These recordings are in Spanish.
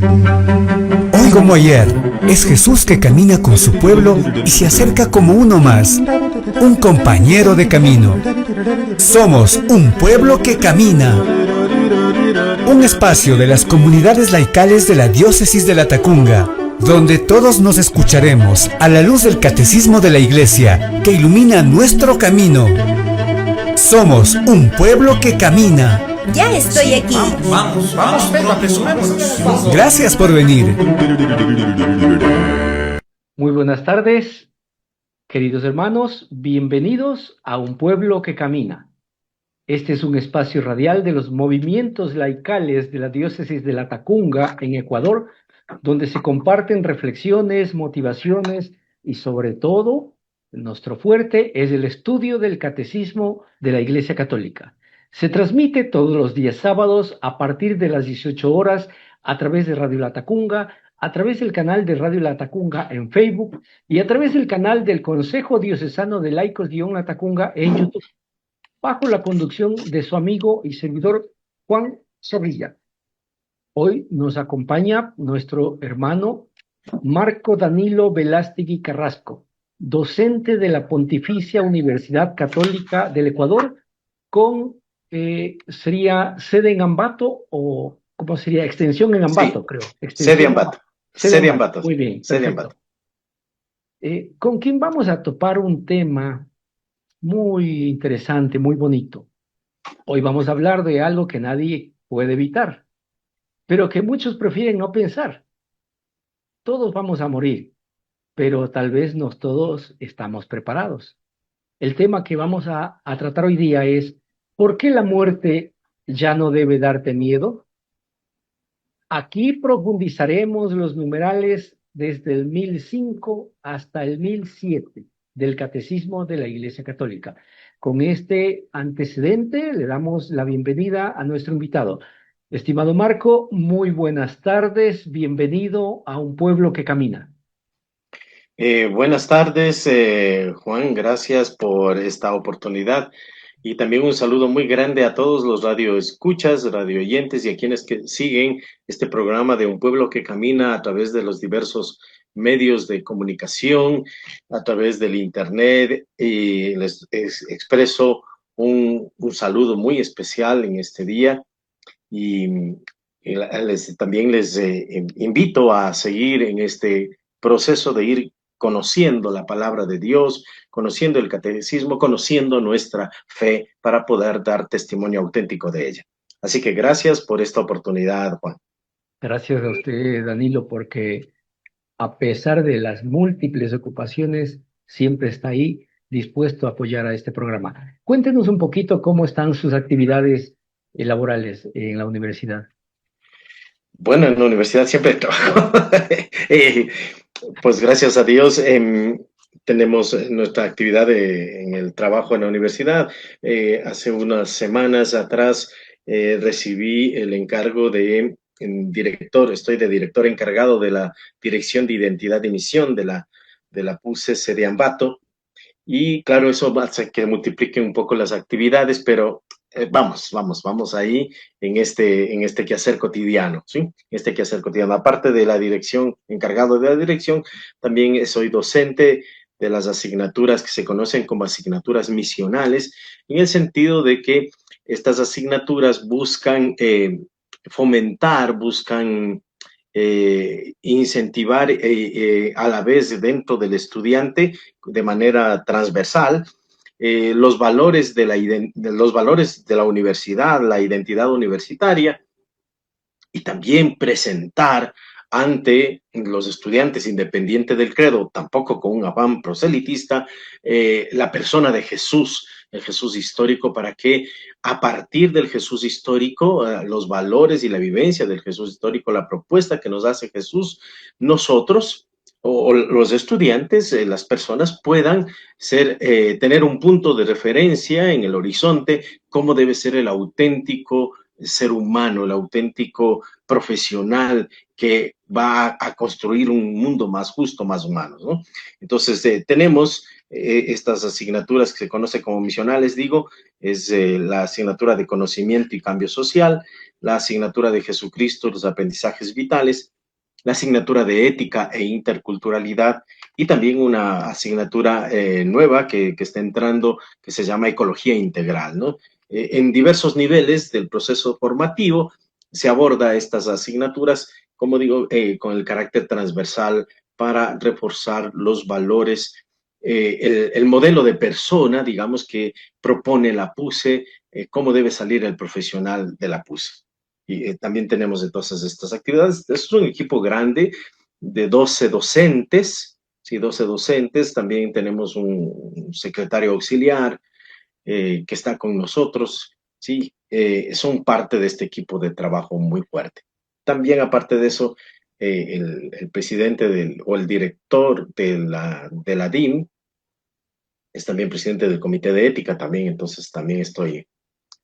Hoy como ayer, es Jesús que camina con su pueblo y se acerca como uno más, un compañero de camino. Somos un pueblo que camina. Un espacio de las comunidades laicales de la diócesis de Latacunga, donde todos nos escucharemos a la luz del catecismo de la Iglesia que ilumina nuestro camino. Somos un pueblo que camina. Ya estoy aquí. Vamos, Pedro, apresurémonos. Gracias por venir. Muy buenas tardes, queridos hermanos, bienvenidos a Un Pueblo que Camina. Este es un espacio radial de los movimientos laicales de la diócesis de Latacunga, en Ecuador, donde se comparten reflexiones, motivaciones y sobre todo, nuestro fuerte es el estudio del catecismo de la Iglesia Católica. Se transmite todos los días sábados a partir de las 18 horas a través de Radio Latacunga, a través del canal de Radio Latacunga en Facebook y a través del canal del Consejo Diocesano de Laicos-Latacunga en YouTube, bajo la conducción de su amigo y servidor Juan Zorrilla. Hoy nos acompaña nuestro hermano Marco Danilo Velástegui Carrasco, docente de la Pontificia Universidad Católica del Ecuador, con sería sede en Ambato o ¿cómo sería? Extensión en Ambato, sí, creo. Sede Ambato. Sede Ambato. Muy bien. Sede Ambato. Con quien vamos a topar un tema muy interesante, muy bonito. Hoy vamos a hablar de algo que nadie puede evitar, pero que muchos prefieren no pensar. Todos vamos a morir, pero tal vez no todos estamos preparados. El tema que vamos a tratar hoy día es: ¿por qué la muerte ya no debe darte miedo? Aquí profundizaremos los numerales desde el 1005 hasta el 1007 del Catecismo de la Iglesia Católica. Con este antecedente le damos la bienvenida a nuestro invitado. Estimado Marco, muy buenas tardes, bienvenido a Un Pueblo que Camina. Buenas tardes, Juan, gracias por esta oportunidad y también un saludo muy grande a todos los radioescuchas, radioyentes y a quienes que siguen este programa de Un Pueblo que Camina a través de los diversos medios de comunicación, a través del internet, y les expreso un saludo muy especial en este día y también les invito a seguir en este proceso de ir conociendo la palabra de Dios, conociendo el catecismo, conociendo nuestra fe para poder dar testimonio auténtico de ella. Así que gracias por esta oportunidad, Juan. Gracias a usted, Danilo, porque a pesar de las múltiples ocupaciones, siempre está ahí dispuesto a apoyar a este programa. Cuéntenos un poquito cómo están sus actividades laborales en la universidad. Bueno, en la universidad siempre trabajo. Pues gracias a Dios tenemos nuestra actividad en el trabajo en la universidad. Hace unas semanas atrás recibí el encargo de estoy de director encargado de la Dirección de Identidad y Misión de la PUCES de Ambato. Y claro, eso hace que multiplique un poco las actividades, pero vamos ahí en este quehacer cotidiano, ¿sí? Este quehacer cotidiano. Aparte de la dirección, encargado de la dirección, también soy docente de las asignaturas que se conocen como asignaturas misionales, en el sentido de que estas asignaturas buscan fomentar, buscan incentivar a la vez dentro del estudiante de manera transversal los valores de la universidad, la identidad universitaria, y también presentar ante los estudiantes, independiente del credo, tampoco con un afán proselitista, la persona de Jesús, el Jesús histórico, para que a partir del Jesús histórico, los valores y la vivencia del Jesús histórico, la propuesta que nos hace Jesús, nosotros o los estudiantes, las personas puedan tener un punto de referencia en el horizonte, cómo debe ser el auténtico ser humano, el auténtico profesional que va a construir un mundo más justo, más humano, ¿no? Entonces, tenemos estas asignaturas que se conocen como misionales, es la asignatura de conocimiento y cambio social, la asignatura de Jesucristo, los aprendizajes vitales, la asignatura de ética e interculturalidad y también una asignatura nueva que está entrando que se llama ecología integral, ¿no? En diversos niveles del proceso formativo se aborda estas asignaturas, como digo, con el carácter transversal para reforzar los valores, el modelo de persona, digamos, que propone la PUSE, cómo debe salir el profesional de la PUSE. Y también tenemos entonces estas actividades. Es un equipo grande de 12 docentes, sí, 12 docentes. También tenemos un secretario auxiliar que está con nosotros, sí, son parte de este equipo de trabajo muy fuerte. También, aparte de eso, el presidente o el director de la DIM es también presidente del comité de ética también, entonces también estoy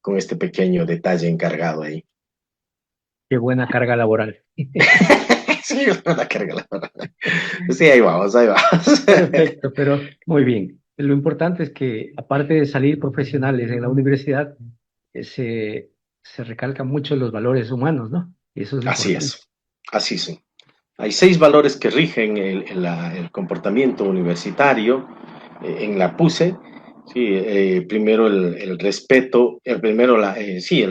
con este pequeño detalle encargado ahí. Qué buena carga laboral. Sí, la carga. Sí, ahí vamos, ahí vamos. Perfecto, pero muy bien. Lo importante es que, aparte de salir profesionales en la universidad, se recalcan mucho los valores humanos, ¿no? Y eso es Así importante. es, así sí. Hay 6 valores que rigen el comportamiento universitario en la PUSE. Sí, primero el respeto, el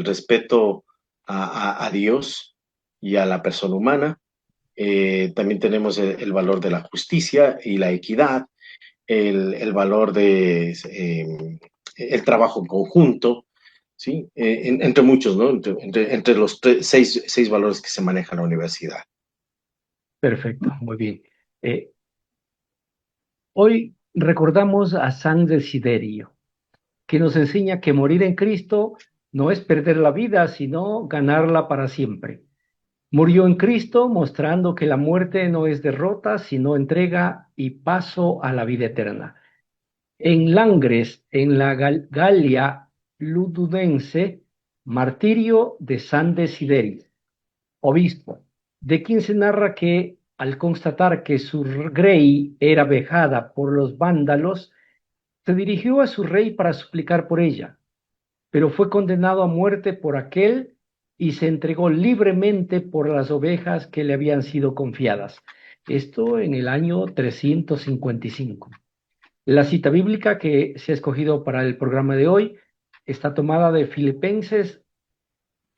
respeto a Dios y a la persona humana. También tenemos el valor de la justicia y la equidad, el valor de el trabajo en conjunto, ¿sí? Entre muchos, ¿no? Entre los 6 valores que se manejan en la universidad. Perfecto, muy bien. Eh, Hoy recordamos a San Desiderio, que nos enseña que morir en Cristo no es perder la vida, sino ganarla para siempre. Murió en Cristo mostrando que la muerte no es derrota, sino entrega y paso a la vida eterna. En Langres, en la Galia Lududense, martirio de San Desiderio, obispo, de quien se narra que al constatar que su grey era vejada por los vándalos, se dirigió a su rey para suplicar por ella, pero fue condenado a muerte por aquel y se entregó libremente por las ovejas que le habían sido confiadas. Esto en el año 355. La cita bíblica que se ha escogido para el programa de hoy está tomada de Filipenses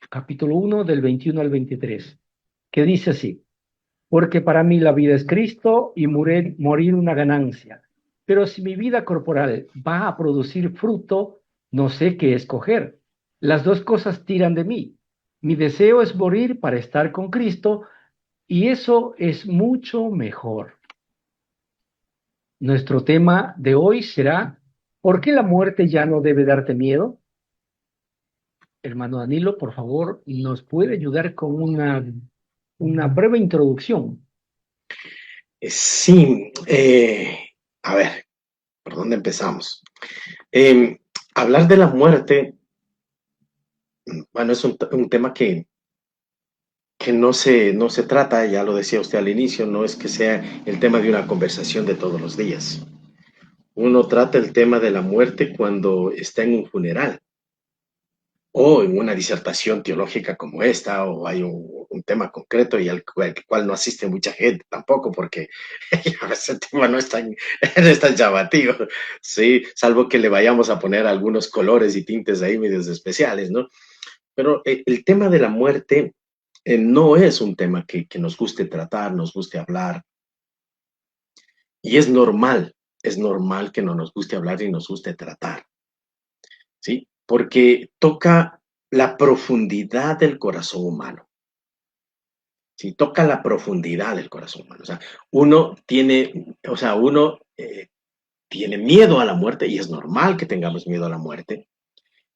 capítulo 1 del 21 al 23, que dice así: porque para mí la vida es Cristo y morir una ganancia. Pero si mi vida corporal va a producir fruto, no sé qué escoger. Las dos cosas tiran de mí. Mi deseo es morir para estar con Cristo y eso es mucho mejor. Nuestro tema de hoy será: ¿por qué la muerte ya no debe darte miedo? Hermano Danilo, por favor, ¿nos puede ayudar con una breve introducción? Sí, a ver, ¿por dónde empezamos? Hablar de la muerte, bueno, es un tema que no se trata, ya lo decía usted al inicio, no es que sea el tema de una conversación de todos los días. Uno trata el tema de la muerte cuando está en un funeral o en una disertación teológica como esta, o hay un tema concreto y al cual no asiste mucha gente tampoco, porque ese tema no es tan, no es tan llamativo, ¿sí? Salvo que le vayamos a poner algunos colores y tintes ahí medios especiales, ¿no? Pero el tema de la muerte no es un tema que nos guste tratar, nos guste hablar, y es normal que no nos guste hablar y nos guste tratar, ¿sí? Porque toca la profundidad del corazón humano, ¿sí? Toca la profundidad del corazón humano. O sea, uno tiene miedo a la muerte y es normal que tengamos miedo a la muerte,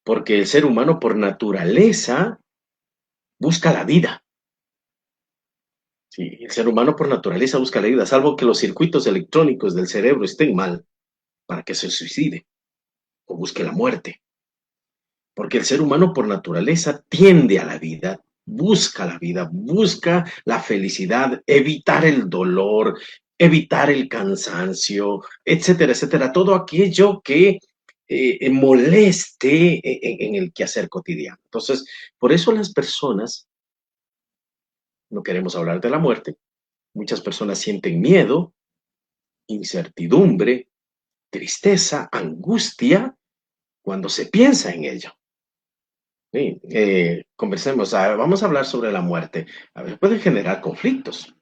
porque el ser humano por naturaleza busca la vida. Sí, el ser humano por naturaleza busca la vida, salvo que los circuitos electrónicos del cerebro estén mal para que se suicide o busque la muerte. Porque el ser humano por naturaleza tiende a la vida, busca la felicidad, evitar el dolor, evitar el cansancio, etcétera, etcétera. Todo aquello que moleste en el quehacer cotidiano. Entonces, por eso las personas no queremos hablar de la muerte, Muchas personas sienten miedo, incertidumbre, tristeza, angustia cuando se piensa en ello. Sí, conversemos, vamos a hablar sobre la muerte. A ver, puede generar conflictos.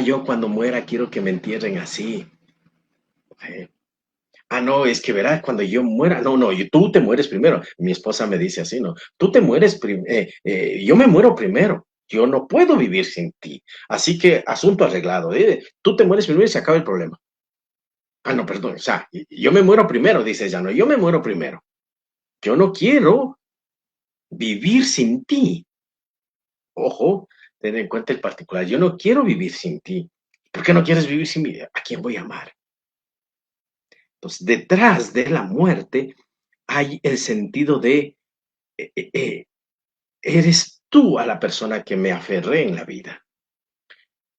Yo cuando muera quiero que me entierren así. Eh, no, es que verás, cuando yo muera, no, tú te mueres primero. Mi esposa me dice así, no, tú te mueres primero, yo me muero primero. Yo no puedo vivir sin ti. Así que asunto arreglado. Tú te mueres primero y se acaba el problema. No, perdón, o sea, yo me muero primero, dice ella, no, yo me muero primero. Yo no quiero vivir sin ti. Ojo, ten en cuenta el particular. Yo no quiero vivir sin ti. ¿Por qué no quieres vivir sin mí? ¿A quién voy a amar? Entonces, detrás de la muerte hay el sentido de, eres tú a la persona que me aferré en la vida.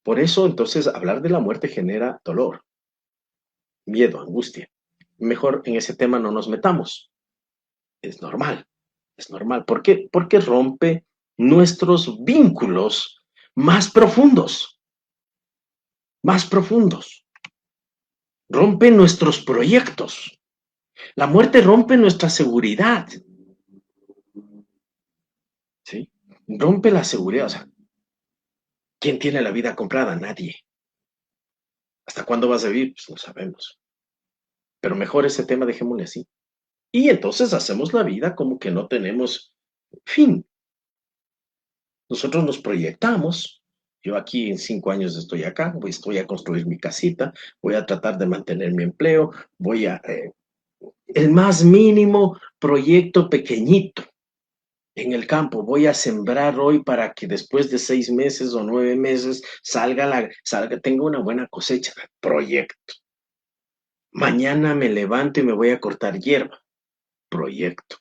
Por eso, entonces, hablar de la muerte genera dolor, miedo, angustia. Mejor en ese tema no nos metamos. Es normal, es normal. ¿Por qué? Porque rompe nuestros vínculos más profundos, más profundos. Rompe nuestros proyectos. La muerte rompe nuestra seguridad. ¿Sí? Rompe la seguridad. O sea, ¿quién tiene la vida comprada? Nadie. ¿Hasta cuándo vas a vivir? Pues no sabemos. Pero mejor ese tema dejémosle así. Y entonces hacemos la vida como que no tenemos fin. Nosotros nos proyectamos. Yo aquí en 5 años estoy acá, estoy a construir mi casita, voy a tratar de mantener mi empleo, voy a... el más mínimo proyecto pequeñito en el campo. Voy a sembrar hoy para que después de 6 meses o 9 meses tenga una buena cosecha. Proyecto. Mañana me levanto y me voy a cortar hierba. Proyecto.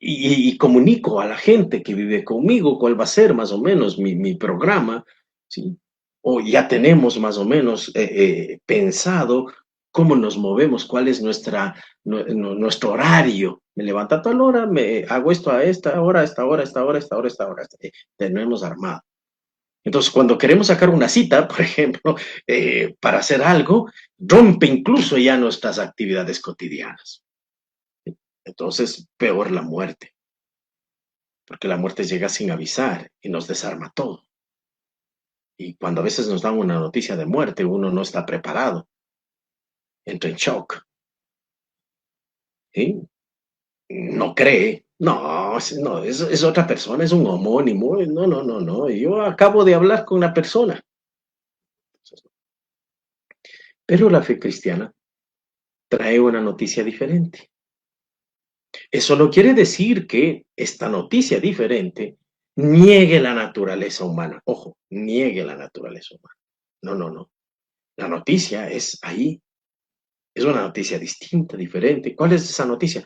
Y comunico a la gente que vive conmigo cuál va a ser más o menos mi programa, ¿sí? O ya tenemos más o menos pensado cómo nos movemos, cuál es nuestro horario. Me levanto a tal hora, me hago esto a esta hora, a esta hora, a esta hora, a esta hora, a esta hora. Tenemos armado. Entonces, cuando queremos sacar una cita, por ejemplo, para hacer algo, rompe incluso ya nuestras actividades cotidianas. Entonces, peor la muerte, porque la muerte llega sin avisar y nos desarma todo. Y cuando a veces nos dan una noticia de muerte, uno no está preparado, entra en shock, ¿sí? No cree, no, es otra persona, es un homónimo, no, yo acabo de hablar con una persona. Pero la fe cristiana trae una noticia diferente. Eso no quiere decir que esta noticia diferente niegue la naturaleza humana. Ojo, niegue la naturaleza humana. No. La noticia es ahí. Es una noticia distinta, diferente. ¿Cuál es esa noticia?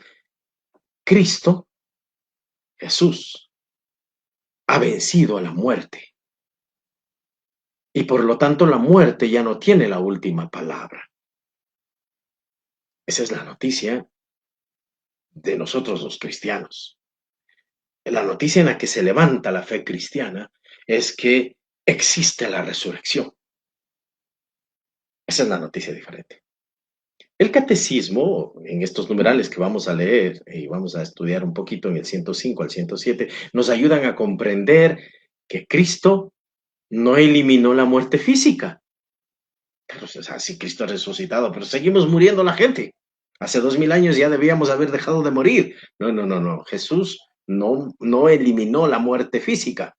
Cristo, Jesús, ha vencido a la muerte. Y por lo tanto la muerte ya no tiene la última palabra. Esa es la noticia de nosotros los cristianos. La noticia en la que se levanta la fe cristiana es que existe la resurrección. Esa es la noticia diferente. El catecismo, en estos numerales que vamos a leer y vamos a estudiar un poquito en el 105 al 107, nos ayudan a comprender que Cristo no eliminó la muerte física. Pero, o sea, sí, Cristo ha resucitado, pero seguimos muriendo la gente. Hace 2000 años ya debíamos haber dejado de morir. No. Jesús no eliminó la muerte física.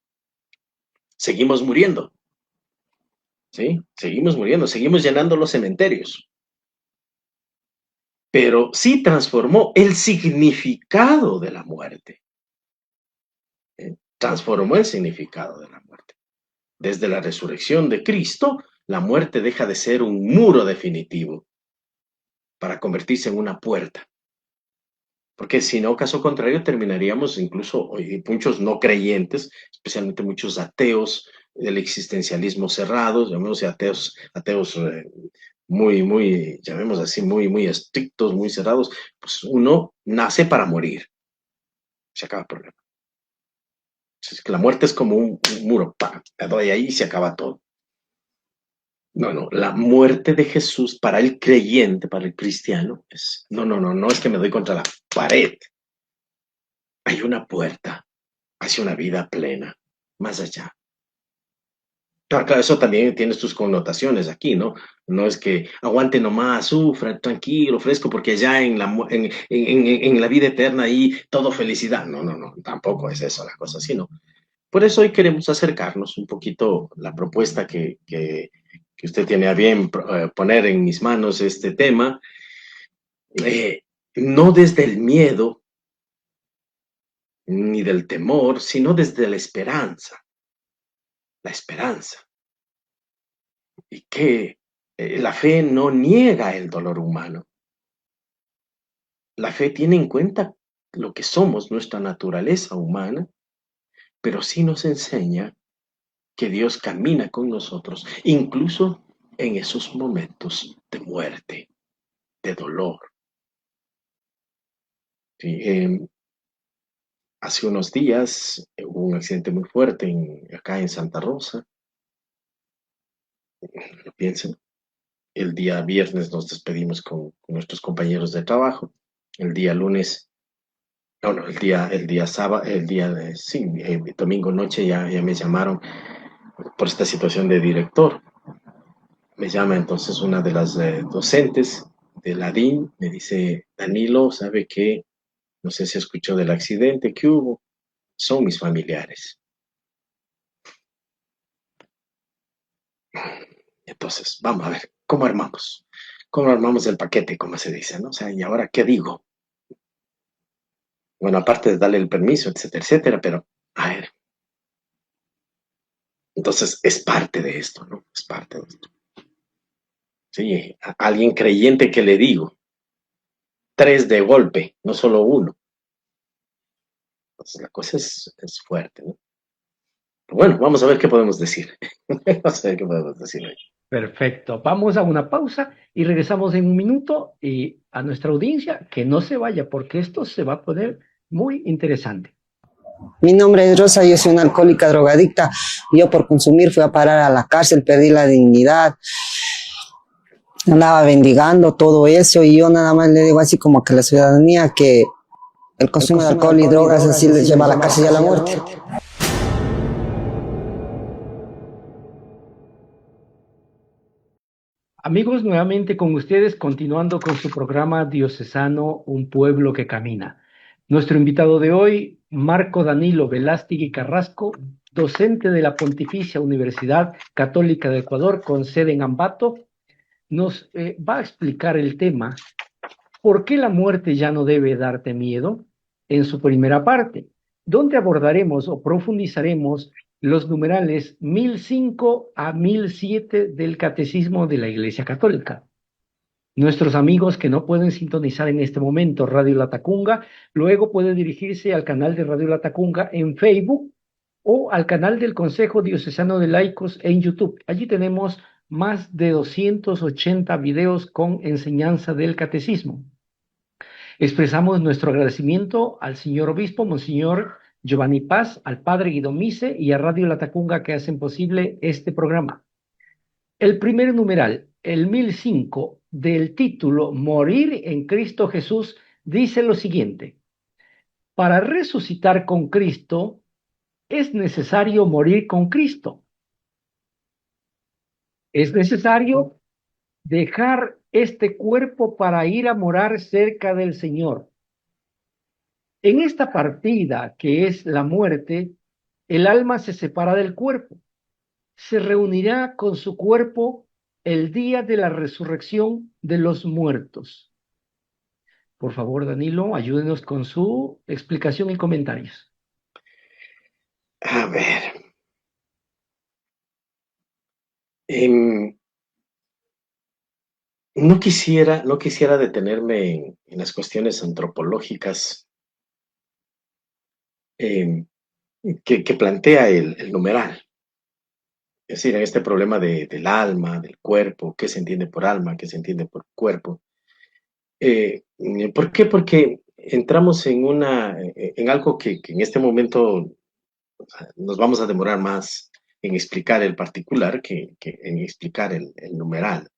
Seguimos muriendo. ¿Sí? Seguimos muriendo, seguimos llenando los cementerios. Pero sí transformó el significado de la muerte. Transformó el significado de la muerte. Desde la resurrección de Cristo, la muerte deja de ser un muro definitivo para convertirse en una puerta. Porque si no, caso contrario, terminaríamos incluso, muchos no creyentes, especialmente muchos ateos del existencialismo cerrado, llamémosle ateos muy, llamemos así, muy estrictos, muy cerrados, pues uno nace para morir. Se acaba el problema. La muerte es como un muro, ¡pam! Le doy ahí y se acaba todo. No, la muerte de Jesús para el creyente, para el cristiano, no es que me doy contra la pared. Hay una puerta hacia una vida plena, más allá. Claro, eso también tiene sus connotaciones aquí, ¿no? No es que aguante nomás, sufra, tranquilo, fresco, porque ya en la vida eterna ahí todo felicidad. No, tampoco es eso la cosa, sino. Por eso hoy queremos acercarnos un poquito la propuesta que usted tiene a bien poner en mis manos este tema, no desde el miedo ni del temor, sino desde la esperanza. La esperanza. Y que la fe no niega el dolor humano. La fe tiene en cuenta lo que somos, nuestra naturaleza humana, pero sí nos enseña que Dios camina con nosotros, incluso en esos momentos de muerte, de dolor. Sí, hace unos días hubo un accidente muy fuerte acá en Santa Rosa. No piensen, el día viernes nos despedimos con nuestros compañeros de trabajo. El día lunes, no, el día sábado, sí, domingo noche ya me llamaron por esta situación de director. Me llama entonces una de las docentes de la DIN, me dice, Danilo, ¿sabe qué? No sé si escuchó del accidente que hubo. Son mis familiares. Entonces, vamos a ver, ¿cómo armamos? ¿Cómo armamos el paquete, como se dice, no? O sea, ¿y ahora qué digo? Bueno, aparte de darle el permiso, etcétera, etcétera, pero, a ver. Entonces, es parte de esto, ¿no? Es parte de esto. Sí, a alguien creyente que le digo, 3 de golpe, no solo uno. Entonces, la cosa es fuerte, ¿no? Bueno, vamos a ver qué podemos decir. Vamos a ver qué podemos decir hoy. Perfecto. Vamos a una pausa y regresamos en un minuto y a nuestra audiencia que no se vaya porque esto se va a poner muy interesante. Mi nombre es Rosa, yo soy una alcohólica drogadicta. Yo por consumir fui a parar a la cárcel, perdí la dignidad, andaba bendigando todo eso y yo nada más le digo así como que la ciudadanía que el consumo de alcohol y drogas así les lleva a la cárcel y a la muerte. Amigos, nuevamente con ustedes, continuando con su programa diocesano Un Pueblo que Camina. Nuestro invitado de hoy, Marco Danilo Velástegui Carrasco, docente de la Pontificia Universidad Católica de Ecuador con sede en Ambato, nos va a explicar el tema ¿Por qué la muerte ya no debe darte miedo? En su primera parte, donde abordaremos o profundizaremos los numerales 1005 a 1007 del Catecismo de la Iglesia Católica. Nuestros amigos que no pueden sintonizar en este momento Radio Latacunga, luego pueden dirigirse al canal de Radio Latacunga en Facebook o al canal del Consejo Diocesano de Laicos en YouTube. Allí tenemos más de 280 videos con enseñanza del catecismo. Expresamos nuestro agradecimiento al señor obispo, Monseñor Giovanni Paz, al padre Guido Mise y a Radio Latacunga que hacen posible este programa. El primer numeral, el 1005 del título Morir en Cristo Jesús, dice lo siguiente: para resucitar con Cristo es necesario morir con Cristo. Es necesario dejar este cuerpo para ir a morar cerca del Señor. En esta partida, que es la muerte, el alma se separa del cuerpo. Se reunirá con su cuerpo el día de la resurrección de los muertos. Por favor, Danilo, ayúdenos con su explicación y comentarios. A ver. No quisiera detenerme en las cuestiones antropológicas que plantea el numeral. Es decir, en este problema del alma, del cuerpo, qué se entiende por alma, qué se entiende por cuerpo. ¿Por qué? Porque entramos en algo que en este momento nos vamos a demorar más en explicar el particular que en explicar el numeral.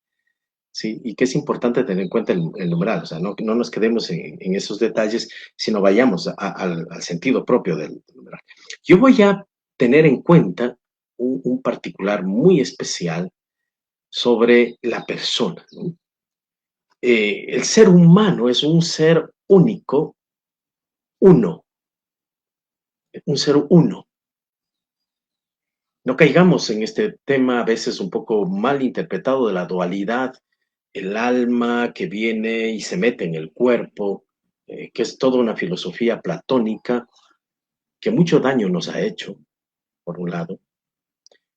¿Sí? Y que es importante tener en cuenta el numeral, o sea, no nos quedemos en esos detalles, sino vayamos al sentido propio del numeral. Yo voy a tener en cuenta un particular muy especial sobre la persona, ¿no? El ser humano es un ser único, uno, un ser uno. No caigamos en este tema a veces un poco mal interpretado de la dualidad, el alma que viene y se mete en el cuerpo, que es toda una filosofía platónica que mucho daño nos ha hecho, por un lado,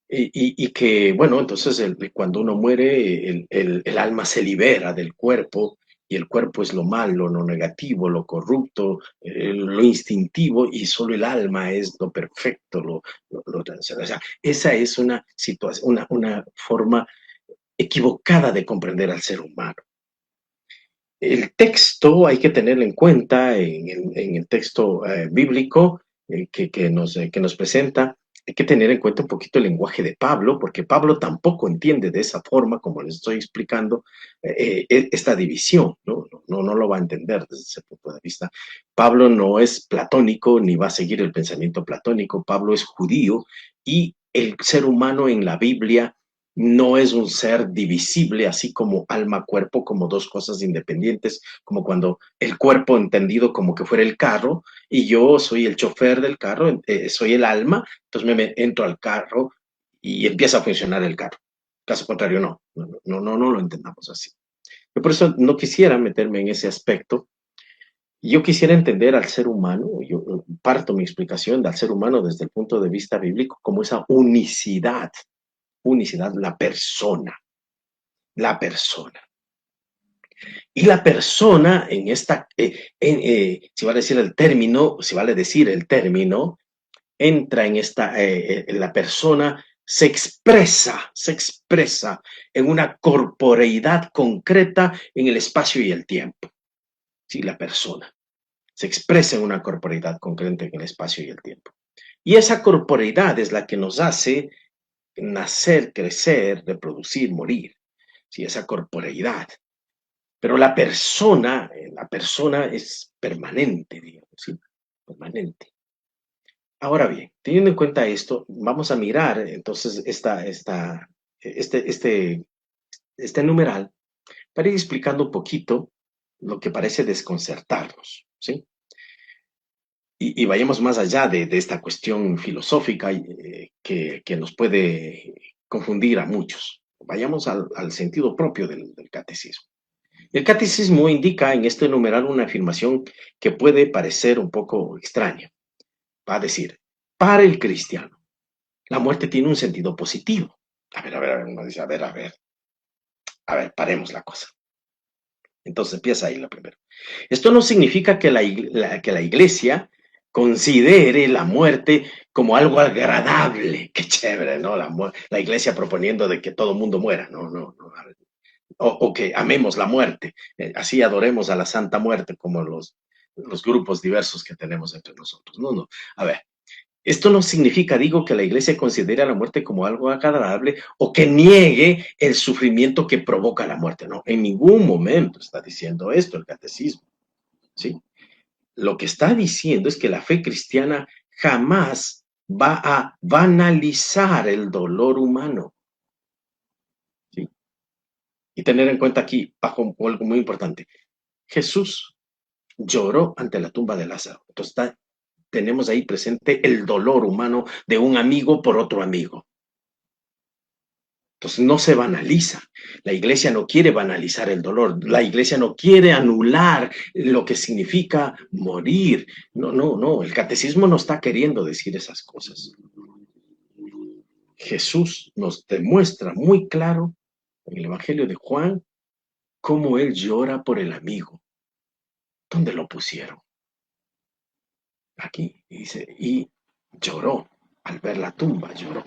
y que, bueno, entonces cuando uno muere, el alma se libera del cuerpo y el cuerpo es lo malo, lo negativo, lo corrupto, lo instintivo y solo el alma es lo perfecto, o sea, esa es una situación, una forma equivocada de comprender al ser humano. El texto hay que tenerlo en cuenta en el texto bíblico que nos presenta. Hay que tener en cuenta un poquito el lenguaje de Pablo, porque Pablo tampoco entiende de esa forma, como les estoy explicando, esta división, ¿no? No lo va a entender desde ese punto de vista. Pablo no es platónico ni va a seguir el pensamiento platónico. Pablo es judío y el ser humano en la Biblia no es un ser divisible, así como alma-cuerpo, como dos cosas independientes, como cuando el cuerpo entendido como que fuera el carro y yo soy el chofer del carro, soy el alma, entonces entro al carro y empieza a funcionar el carro. Caso contrario, no lo entendamos así. Yo por eso no quisiera meterme en ese aspecto. Yo quisiera entender al ser humano, yo parto mi explicación del ser humano desde el punto de vista bíblico como esa unicidad, la persona, la persona. Y la persona en esta, si vale decir el término, entra en esta, la persona se expresa en una corporeidad concreta en el espacio y el tiempo. Sí, la persona se expresa en una corporeidad concreta en el espacio y el tiempo. Y esa corporeidad es la que nos hace nacer, crecer, reproducir, morir. Sí, esa corporeidad. Pero la persona es permanente, digamos, ¿sí? Permanente. Ahora bien, teniendo en cuenta esto, vamos a mirar entonces este numeral para ir explicando un poquito lo que parece desconcertarnos, ¿sí? Y vayamos más allá de esta cuestión filosófica que nos puede confundir a muchos. Vayamos al sentido propio del catecismo. El catecismo indica en este numeral una afirmación que puede parecer un poco extraña. Va a decir, para el cristiano, la muerte tiene un sentido positivo. Uno dice, paremos la cosa. Entonces empieza ahí lo primero. Esto no significa que la iglesia considere la muerte como algo agradable. Qué chévere, ¿no? La iglesia proponiendo de que todo el mundo muera. No. O que amemos la muerte, así adoremos a la Santa Muerte como los grupos diversos que tenemos entre nosotros. No. A ver, esto no significa, digo, que la iglesia considere la muerte como algo agradable o que niegue el sufrimiento que provoca la muerte. No, en ningún momento está diciendo esto el catecismo, ¿sí? Lo que está diciendo es que la fe cristiana jamás va a banalizar el dolor humano. Y tener en cuenta aquí, bajo algo muy importante, Jesús lloró ante la tumba de Lázaro. Entonces tenemos ahí presente el dolor humano de un amigo por otro amigo. Entonces no se banaliza. La iglesia no quiere banalizar el dolor. La iglesia no quiere anular lo que significa morir. No. El catecismo no está queriendo decir esas cosas. Jesús nos demuestra muy claro en el Evangelio de Juan cómo él llora por el amigo. ¿Dónde lo pusieron? Aquí dice, y lloró al ver la tumba, lloró.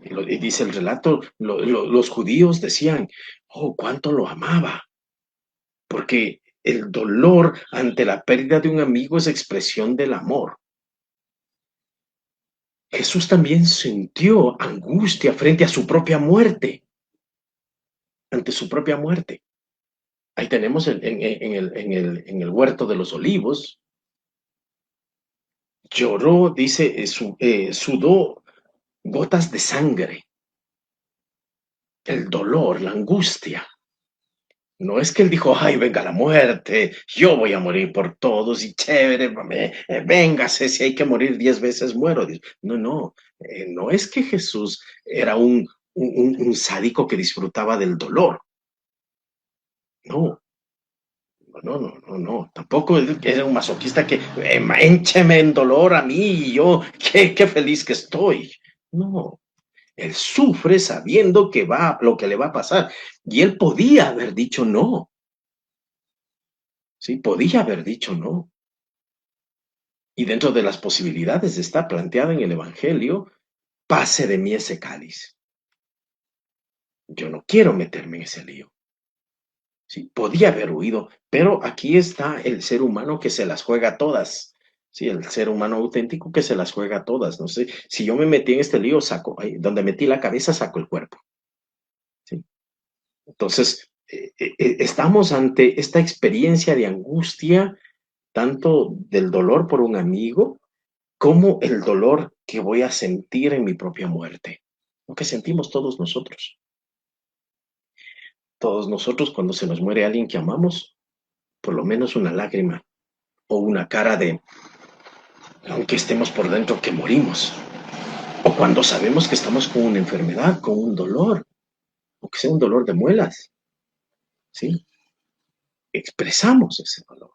Y dice el relato, los judíos decían, oh, cuánto lo amaba, porque el dolor ante la pérdida de un amigo es expresión del amor. Jesús también sintió angustia frente a su propia muerte, ante su propia muerte. Ahí tenemos en el huerto de los olivos, lloró, dice, sudó gotas de sangre, el dolor, la angustia. No es que él dijo, ay, venga la muerte, yo voy a morir por todos y chévere, véngase, si hay que morir 10 veces muero. No, no, no es que Jesús era un sádico que disfrutaba del dolor. No, no, no, no, no. Tampoco era un masoquista que éncheme en dolor a mí y yo, qué feliz que estoy. No, él sufre sabiendo que va, lo que le va a pasar. Y él podía haber dicho no. Sí, podía haber dicho no. Y dentro de las posibilidades está planteada en el Evangelio, pase de mí ese cáliz. Yo no quiero meterme en ese lío. Sí, podía haber huido, pero aquí está el ser humano que se las juega todas. Sí, el ser humano auténtico que se las juega todas. No sé, si yo me metí en este lío, saco, donde metí la cabeza, saco el cuerpo. ¿Sí? Entonces, estamos ante esta experiencia de angustia, tanto del dolor por un amigo, como el dolor que voy a sentir en mi propia muerte. Lo que sentimos todos nosotros. Todos nosotros cuando se nos muere alguien que amamos, por lo menos una lágrima o una cara de, aunque estemos por dentro, que morimos. O cuando sabemos que estamos con una enfermedad, con un dolor, o que sea un dolor de muelas, ¿sí? Expresamos ese dolor.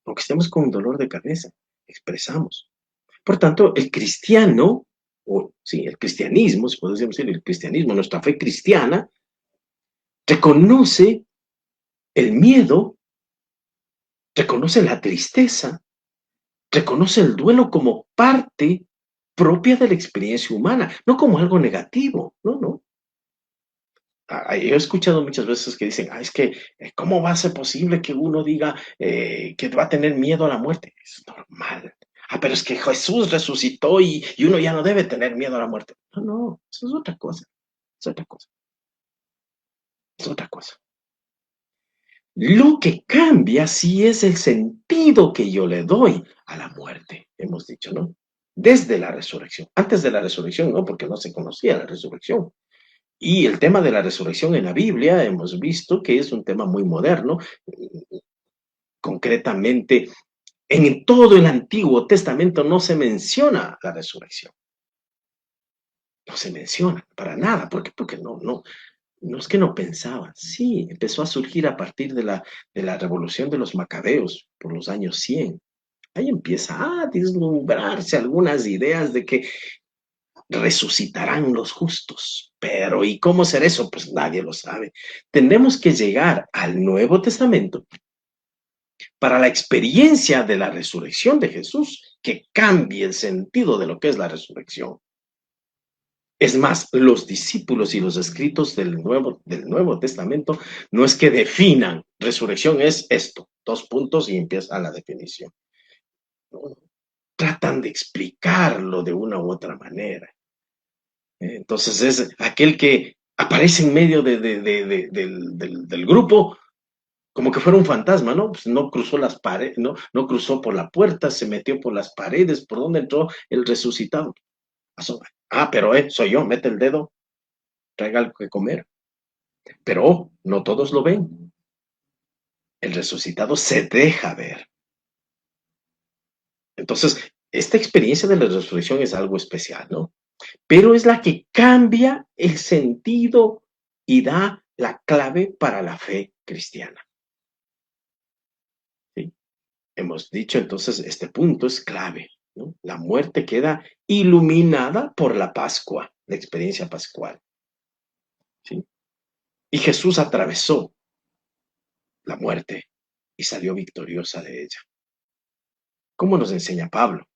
Aunque estemos con un dolor de cabeza, expresamos. Por tanto, el cristiano, o sí, el cristianismo, si podemos decir el cristianismo, nuestra fe cristiana, reconoce el miedo, reconoce la tristeza, reconoce el duelo como parte propia de la experiencia humana, no como algo negativo, no, no. Yo he escuchado muchas veces que dicen, es que, ¿cómo va a ser posible que uno diga que va a tener miedo a la muerte? Es normal. Pero es que Jesús resucitó y uno ya no debe tener miedo a la muerte. No, no, eso es otra cosa, es otra cosa, es otra cosa. Lo que cambia sí es el sentido que yo le doy a la muerte, hemos dicho, ¿no? Desde la resurrección. Antes de la resurrección, no, porque no se conocía la resurrección. Y el tema de la resurrección en la Biblia hemos visto que es un tema muy moderno. Concretamente, en todo el Antiguo Testamento no se menciona la resurrección. No se menciona para nada. ¿Por qué? Porque no es que no pensaban. Sí, empezó a surgir a partir de la revolución de los macabeos por los años 100. Ahí empieza a deslumbrarse algunas ideas de que resucitarán los justos. Pero ¿y cómo será eso? Pues nadie lo sabe. Tenemos que llegar al Nuevo Testamento para la experiencia de la resurrección de Jesús, que cambie el sentido de lo que es la resurrección. Es más, los discípulos y los escritos del Nuevo Testamento no es que definan, resurrección es esto, 2 puntos y empieza la definición. No, tratan de explicarlo de una u otra manera. Entonces es aquel que aparece en medio del grupo como que fuera un fantasma, ¿no? Pues no cruzó las paredes, no cruzó por la puerta, se metió por las paredes, ¿por dónde entró el resucitado? Pero soy yo, mete el dedo, traiga algo que comer. Pero no todos lo ven. El resucitado se deja ver. Entonces, esta experiencia de la resurrección es algo especial, ¿no? Pero es la que cambia el sentido y da la clave para la fe cristiana. ¿Sí? Hemos dicho entonces, este punto es clave, ¿no? La muerte queda iluminada por la Pascua, la experiencia pascual. ¿Sí? Y Jesús atravesó la muerte y salió victoriosa de ella. ¿Cómo nos enseña Pablo?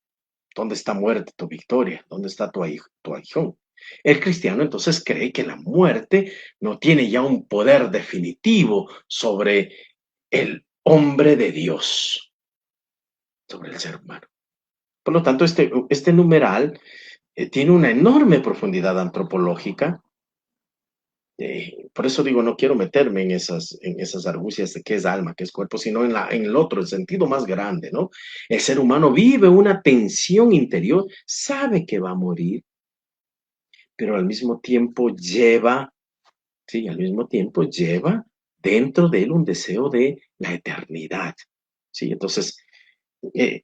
¿Dónde está muerte tu victoria? ¿Dónde está tu aguijón? El cristiano entonces cree que la muerte no tiene ya un poder definitivo sobre el hombre de Dios, sobre el ser humano. Por lo tanto, este numeral tiene una enorme profundidad antropológica. Por eso digo, no quiero meterme en esas argucias de qué es alma, qué es cuerpo, sino en el otro, el sentido más grande, ¿no? El ser humano vive una tensión interior, sabe que va a morir, pero al mismo tiempo lleva, sí, al mismo tiempo lleva dentro de él un deseo de la eternidad, ¿sí? Entonces,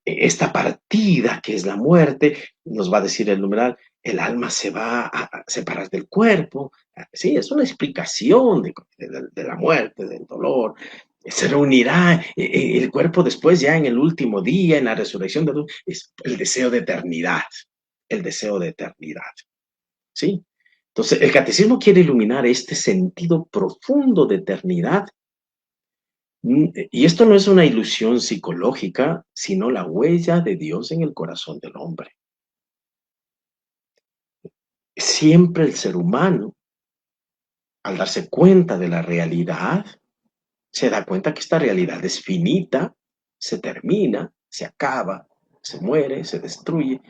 esta partida que es la muerte, nos va a decir el numeral, el alma se va a separar del cuerpo. Sí, es una explicación de la muerte, del dolor. Se reunirá el cuerpo después, ya en el último día, en la resurrección de Dios. Es el deseo de eternidad, el deseo de eternidad. ¿Sí? Entonces, el catecismo quiere iluminar este sentido profundo de eternidad. Y esto no es una ilusión psicológica, sino la huella de Dios en el corazón del hombre. Siempre el ser humano, al darse cuenta de la realidad, se da cuenta que esta realidad es finita, se termina, se acaba, se muere, se destruye,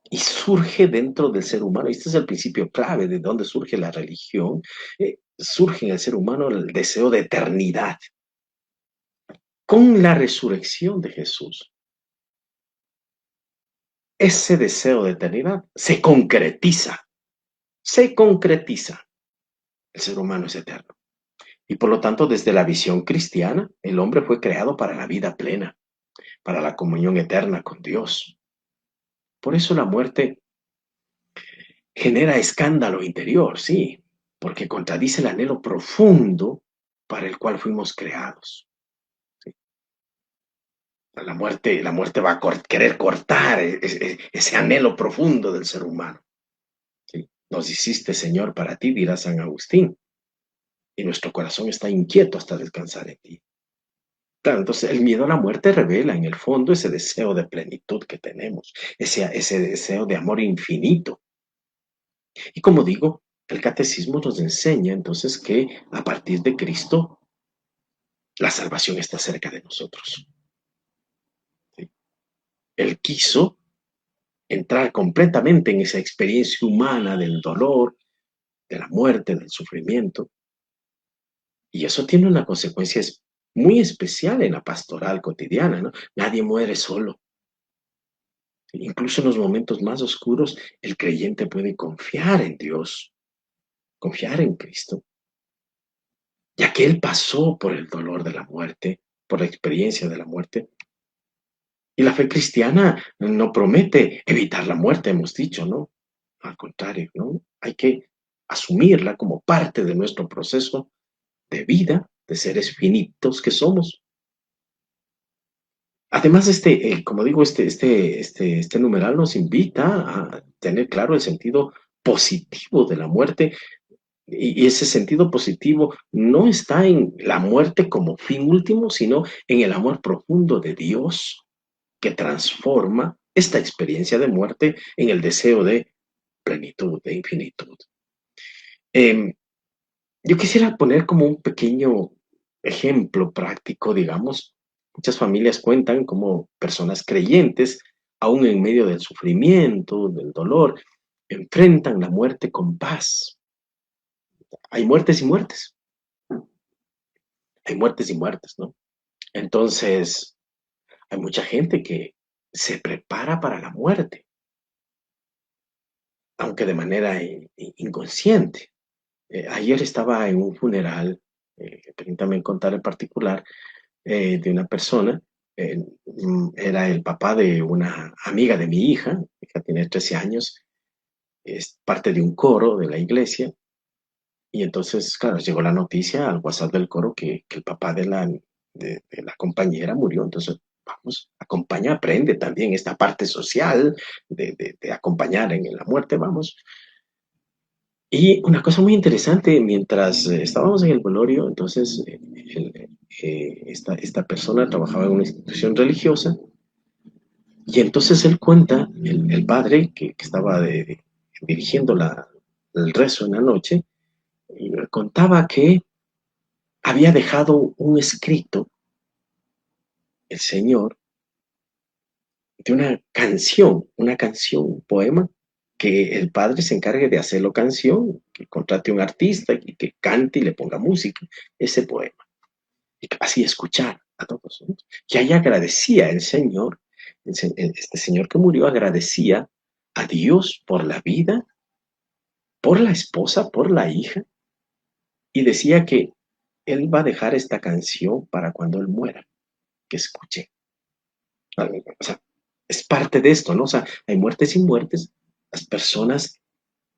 y surge dentro del ser humano. Este es el principio clave de donde surge la religión. Surge en el ser humano el deseo de eternidad. Con la resurrección de Jesús, ese deseo de eternidad se concretiza. Se concretiza. El ser humano es eterno. Y por lo tanto, desde la visión cristiana, el hombre fue creado para la vida plena, para la comunión eterna con Dios. Por eso la muerte genera escándalo interior, sí, porque contradice el anhelo profundo para el cual fuimos creados. ¿Sí? La muerte va a querer cortar ese anhelo profundo del ser humano. ¿Sí? Nos hiciste, Señor, para ti, dirá San Agustín, y nuestro corazón está inquieto hasta descansar en ti. Claro, entonces el miedo a la muerte revela en el fondo ese deseo de plenitud que tenemos, ese deseo de amor infinito. Y como digo, el catecismo nos enseña entonces que a partir de Cristo la salvación está cerca de nosotros. ¿Sí? Él quiso entrar completamente en esa experiencia humana del dolor, de la muerte, del sufrimiento. Y eso tiene una consecuencia muy especial en la pastoral cotidiana, ¿no? Nadie muere solo. Incluso en los momentos más oscuros, el creyente puede confiar en Dios, confiar en Cristo, ya que Él pasó por el dolor de la muerte, por la experiencia de la muerte. Y la fe cristiana no promete evitar la muerte, hemos dicho, ¿no? Al contrario, ¿no? Hay que asumirla como parte de nuestro proceso de vida, de seres finitos que somos. Además, como digo, este numeral nos invita a tener claro el sentido positivo de la muerte, y ese sentido positivo no está en la muerte como fin último, sino en el amor profundo de Dios que transforma esta experiencia de muerte en el deseo de plenitud, de infinitud. Yo quisiera poner como un pequeño ejemplo práctico, digamos. Muchas familias cuentan como personas creyentes, aún en medio del sufrimiento, del dolor, enfrentan la muerte con paz. Hay muertes y muertes. Hay muertes y muertes, ¿no? Entonces, hay mucha gente que se prepara para la muerte, aunque de manera inconsciente. Ayer estaba en un funeral, permítame contar en particular, de una persona. Era el papá de una amiga de mi hija. Mi hija tiene 13 años, es parte de un coro de la iglesia. Y entonces, claro, llegó la noticia al WhatsApp del coro que el papá de la compañera murió. Entonces, vamos, acompaña, aprende también esta parte social de acompañar en la muerte, vamos. Y una cosa muy interesante, mientras estábamos en el velorio, entonces esta persona trabajaba en una institución religiosa, y entonces él cuenta, el padre que estaba dirigiendo el rezo en la noche, y contaba que había dejado un escrito, el Señor, de una canción, un poema, que el padre se encargue de hacerlo canción, que contrate un artista y que cante y le ponga música, ese poema. Y así escuchar a todos, ¿no? Y ahí agradecía el Señor, este señor que murió agradecía a Dios por la vida, por la esposa, por la hija, y decía que él va a dejar esta canción para cuando él muera, que escuche. O sea, es parte de esto, ¿no? O sea, hay muertes y muertes, las personas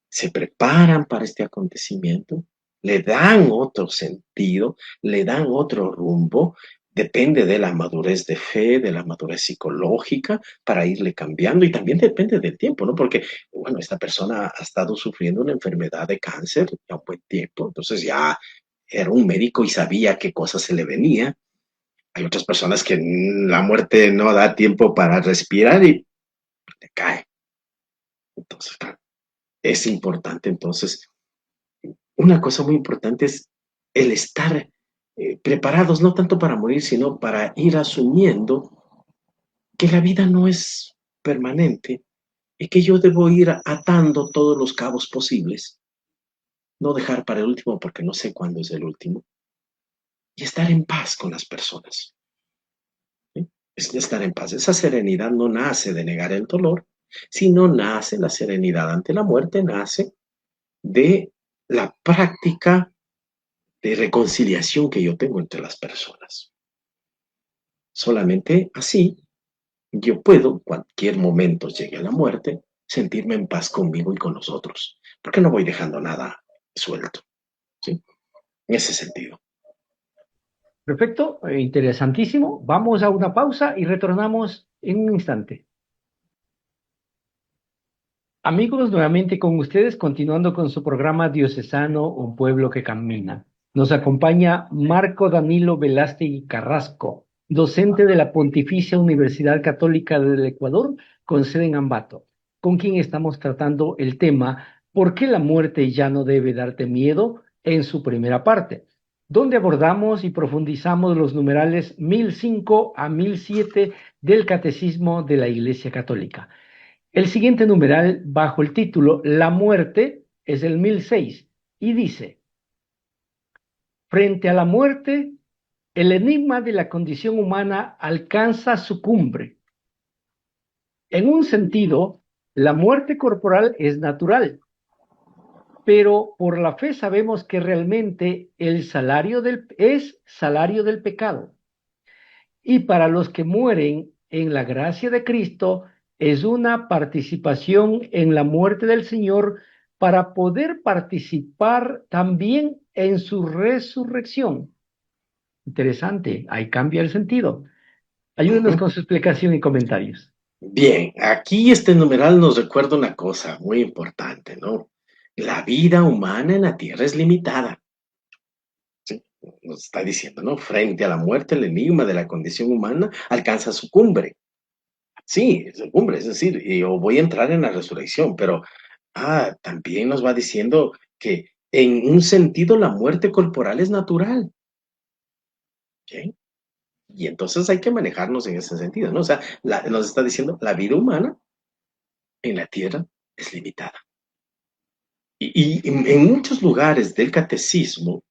se preparan para este acontecimiento, le dan otro sentido, le dan otro rumbo, depende de la madurez de fe, de la madurez psicológica, para irle cambiando y también depende del tiempo, ¿no? Porque, bueno, esta persona ha estado sufriendo una enfermedad de cáncer ya un buen tiempo, entonces ya era un médico y sabía qué cosas se le venía. Hay otras personas que la muerte no da tiempo para respirar y le cae. Entonces, claro, es importante entonces. Una cosa muy importante es el estar preparados, no tanto para morir, sino para ir asumiendo que la vida no es permanente y que yo debo ir atando todos los cabos posibles, no dejar para el último porque no sé cuándo es el último, y estar en paz con las personas. ¿Sí? Es estar en paz. Esa serenidad no nace de negar el dolor, sino nace la serenidad ante la muerte, nace de la práctica de reconciliación que yo tengo entre las personas. Solamente así yo puedo, cualquier momento llegue a la muerte, sentirme en paz conmigo y con los otros, porque no voy dejando nada suelto, ¿sí? En ese sentido. Perfecto, interesantísimo. Vamos a una pausa y retornamos en un instante. Amigos, nuevamente con ustedes, continuando con su programa Diocesano, un pueblo que camina. Nos acompaña Marco Danilo Velázquez Carrasco, docente de la Pontificia Universidad Católica del Ecuador, con sede en Ambato, con quien estamos tratando el tema ¿Por qué la muerte ya no debe darte miedo? En su primera parte, donde abordamos y profundizamos los numerales 1005 a 1007 del Catecismo de la Iglesia Católica. El siguiente numeral, bajo el título La muerte, es el 1006 y dice: frente a la muerte, el enigma de la condición humana alcanza su cumbre. En un sentido, la muerte corporal es natural, pero por la fe sabemos que realmente es salario del pecado. Y para los que mueren en la gracia de Cristo, es una participación en la muerte del Señor para poder participar también en su resurrección. Interesante, ahí cambia el sentido. Ayúdenos con su explicación y comentarios. Bien, aquí este numeral nos recuerda una cosa muy importante, ¿no? La vida humana en la tierra es limitada. ¿Sí? Nos está diciendo, ¿no? Frente a la muerte, el enigma de la condición humana alcanza su cumbre. Sí, es su cumbre, es decir, yo voy a entrar en la resurrección, pero también nos va diciendo que en un sentido la muerte corporal es natural. ¿Ok? Y entonces hay que manejarnos en ese sentido, ¿no? O sea, nos está diciendo, la vida humana en la tierra es limitada. Y en muchos lugares del catecismo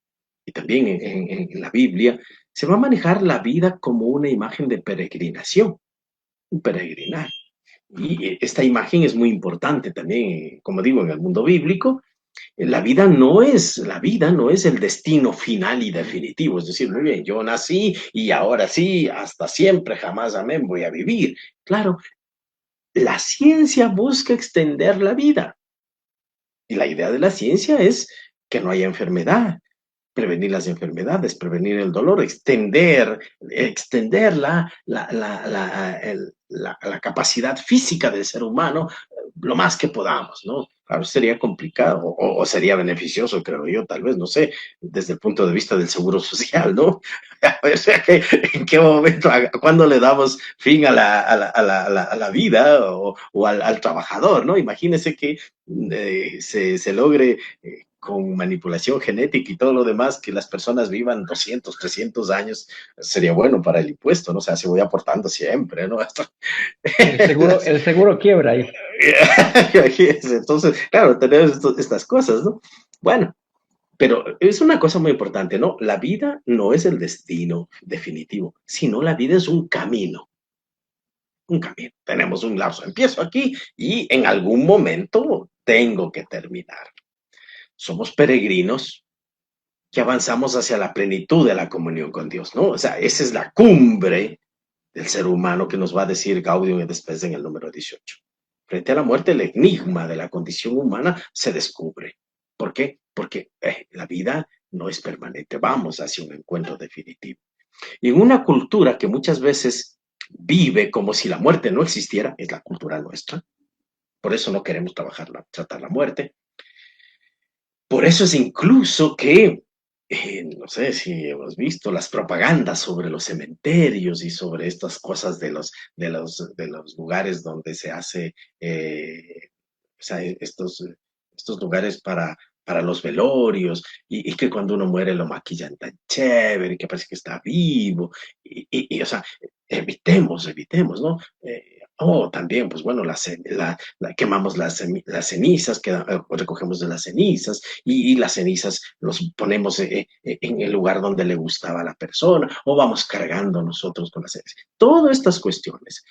y también en la Biblia, se va a manejar la vida como una imagen de peregrinación, un peregrinar. Y esta imagen es muy importante también, como digo, en el mundo bíblico. La vida no es el destino final y definitivo. Es decir, muy bien, yo nací y ahora sí, hasta siempre, jamás, amén, voy a vivir. Claro, la ciencia busca extender la vida. Y la idea de la ciencia es que no haya enfermedad, prevenir las enfermedades, prevenir el dolor, extender la capacidad física del ser humano lo más que podamos, ¿no? Claro, sería complicado o sería beneficioso, creo yo, tal vez, no sé, desde el punto de vista del seguro social, ¿no? O sea, ¿en qué momento, cuándo le damos fin a la vida o al trabajador, ¿no? Imagínese que se logre con manipulación genética y todo lo demás, que las personas vivan 200, 300 años, sería bueno para el impuesto, ¿no? O sea, se voy aportando siempre, ¿no? El seguro quiebra ahí. Entonces, claro, tenemos estas cosas, ¿no? Bueno, pero es una cosa muy importante, ¿no? La vida no es el destino definitivo, sino la vida es un camino, un camino. Tenemos un lapso. Empiezo aquí y en algún momento tengo que terminar. Somos peregrinos que avanzamos hacia la plenitud de la comunión con Dios, ¿no? O sea, esa es la cumbre del ser humano que nos va a decir Gaudium et Spes en el número 18. Frente a la muerte, el enigma de la condición humana se descubre. ¿Por qué? Porque la vida no es permanente, vamos hacia un encuentro definitivo. Y en una cultura que muchas veces vive como si la muerte no existiera, es la cultura nuestra, por eso no queremos tratar la muerte, por eso es incluso que, no sé si hemos visto las propagandas sobre los cementerios y sobre estas cosas de los lugares donde se hace, o sea, estos lugares para los velorios y que cuando uno muere lo maquillan tan chévere y que parece que está vivo. O sea, evitemos, ¿no? También, pues bueno, quemamos las cenizas, recogemos de las cenizas y las cenizas los ponemos en el lugar donde le gustaba a la persona o vamos cargando nosotros con las cenizas. Todas estas cuestiones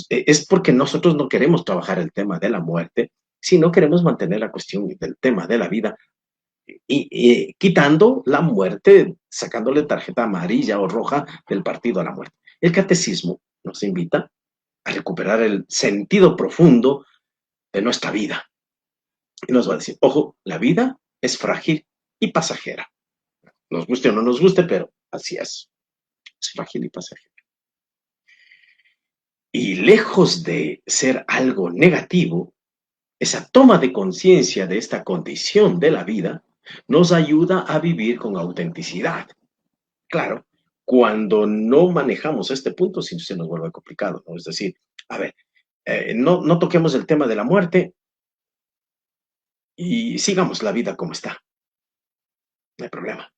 es porque nosotros no queremos trabajar el tema de la muerte, sino queremos mantener la cuestión del tema de la vida y quitando la muerte, sacándole tarjeta amarilla o roja del partido a la muerte. El catecismo nos invita a recuperar el sentido profundo de nuestra vida. Y nos va a decir, ojo, la vida es frágil y pasajera. Nos guste o no nos guste, pero así es. Es frágil y pasajera. Y lejos de ser algo negativo, esa toma de conciencia de esta condición de la vida nos ayuda a vivir con autenticidad. Claro, cuando no manejamos este punto, sí se nos vuelve complicado, ¿no? Es decir, a ver, no toquemos el tema de la muerte y sigamos la vida como está. No hay problema.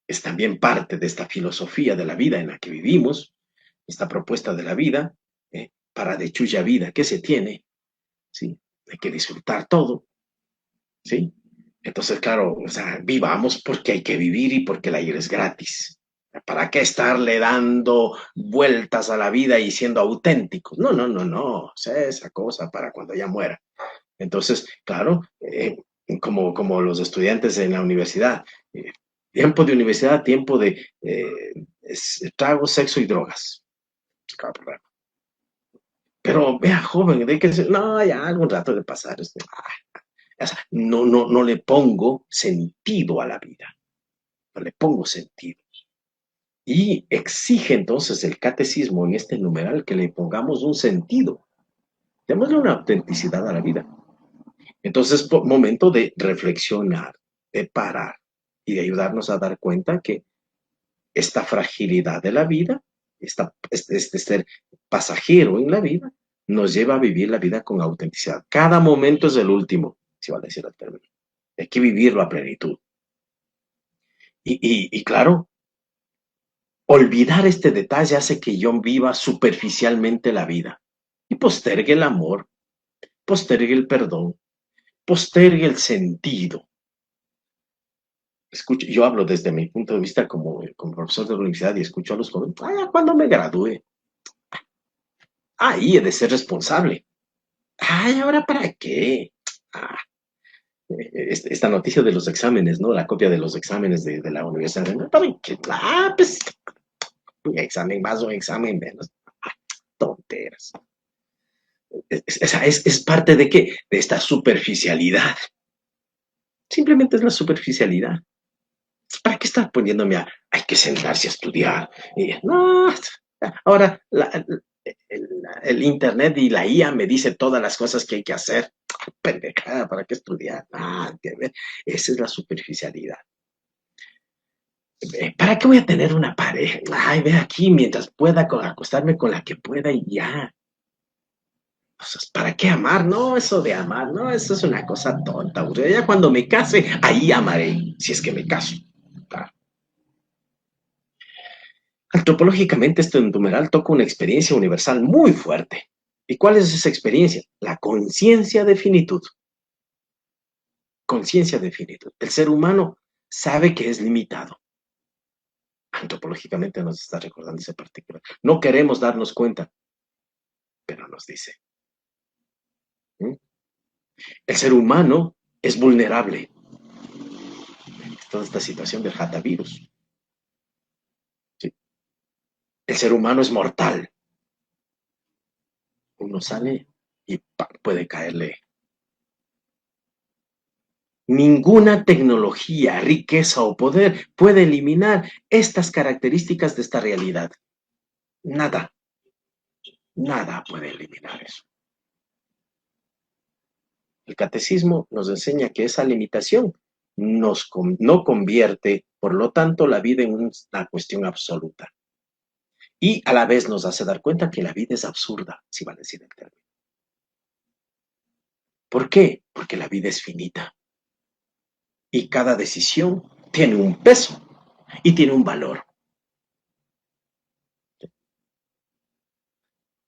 Es también parte de esta filosofía de la vida en la que vivimos, esta propuesta de la vida, para de chulla vida que se tiene, ¿sí? Hay que disfrutar todo, ¿sí? Entonces, claro, o sea, vivamos porque hay que vivir y porque el aire es gratis. ¿Para qué estarle dando vueltas a la vida y siendo auténticos? No. O sea, esa cosa para cuando ya muera. Entonces, claro, como los estudiantes en la universidad, tiempo de universidad, tiempo de trago, sexo y drogas. Pero vea, joven, de que no, ya algún rato de pasar. O sea, no le pongo sentido a la vida. No le pongo sentido. Y exige entonces el catecismo en este numeral que le pongamos un sentido. Démosle una autenticidad a la vida. Entonces, momento de reflexionar, de parar y de ayudarnos a dar cuenta que esta fragilidad de la vida, este ser pasajero en la vida, nos lleva a vivir la vida con autenticidad. Cada momento es el último, si vale decir el término. Hay que vivirlo a plenitud. Y claro, olvidar este detalle hace que yo viva superficialmente la vida y postergue el amor, postergue el perdón, postergue el sentido. Escucho, yo hablo desde mi punto de vista como profesor de la universidad y escucho a los jóvenes, cuando me gradúe, ahí he de ser responsable. ¿Ahora para qué? Esta noticia de los exámenes, ¿no? La copia de los exámenes de la universidad. ¿Para qué? Pues, un examen más o un examen menos. Tonteras. Es parte de qué? De esta superficialidad. Simplemente es la superficialidad. ¿Para qué estar poniéndome hay que sentarse a estudiar? No, ahora el internet y la IA me dice todas las cosas que hay que hacer. Pendejada, ¿para qué estudiar? Esa es la superficialidad. ¿Para qué voy a tener una pareja? Ve aquí mientras pueda acostarme con la que pueda y ya. ¿Para qué amar? No, eso de amar, no, eso es una cosa tonta, aburrida. Ya cuando me case, ahí amaré, si es que me caso. Claro. Antropológicamente, este numeral toca una experiencia universal muy fuerte. ¿Y cuál es esa experiencia? La conciencia de finitud. Conciencia de finitud. El ser humano sabe que es limitado. Antropológicamente nos está recordando ese particular. No queremos darnos cuenta, pero nos dice. El ser humano es vulnerable. Toda esta situación del hatavirus. ¿Sí? El ser humano es mortal. Uno sale y puede caerle. Ninguna tecnología, riqueza o poder puede eliminar estas características de esta realidad. Nada. Nada puede eliminar eso. El catecismo nos enseña que esa limitación no convierte, por lo tanto, la vida en una cuestión absoluta. Y a la vez nos hace dar cuenta que la vida es absurda, si va a decir el término. ¿Por qué? Porque la vida es finita. Y cada decisión tiene un peso y tiene un valor.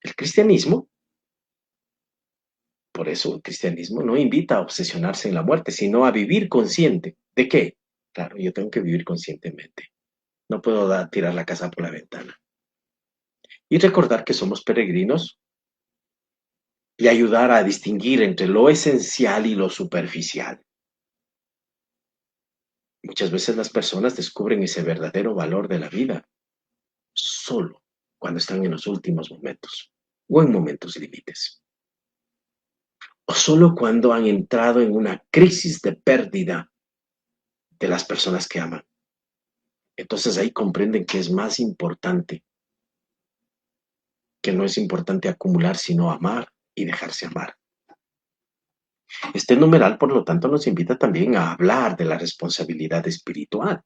El cristianismo, por eso el cristianismo no invita a obsesionarse en la muerte, sino a vivir consciente. ¿De qué? Claro, yo tengo que vivir conscientemente. No puedo tirar la casa por la ventana. Y recordar que somos peregrinos y ayudar a distinguir entre lo esencial y lo superficial. Muchas veces las personas descubren ese verdadero valor de la vida solo cuando están en los últimos momentos o en momentos límites. O solo cuando han entrado en una crisis de pérdida de las personas que aman. Entonces ahí comprenden que es más importante, que no es importante acumular, sino amar y dejarse amar. Este numeral, por lo tanto, nos invita también a hablar de la responsabilidad espiritual.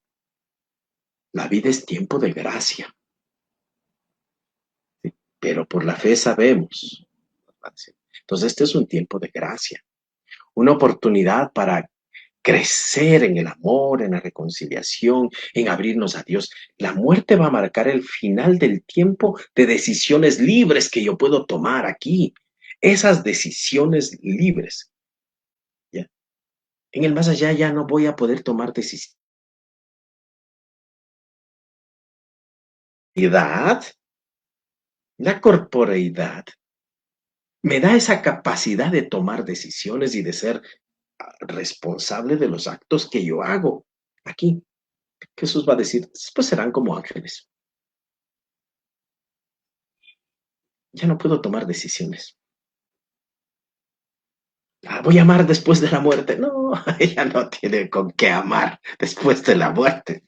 La vida es tiempo de gracia. ¿Sí? Pero por la fe sabemos. Entonces, este es un tiempo de gracia. Una oportunidad para crecer en el amor, en la reconciliación, en abrirnos a Dios. La muerte va a marcar el final del tiempo de decisiones libres que yo puedo tomar aquí. Esas decisiones libres. ¿Ya? En el más allá ya no voy a poder tomar decisiones. La corporeidad me da esa capacidad de tomar decisiones y de ser responsable de los actos que yo hago. Aquí, Jesús va a decir, después serán como ángeles. Ya no puedo tomar decisiones. Voy a amar después de la muerte. No, ella no tiene con qué amar después de la muerte.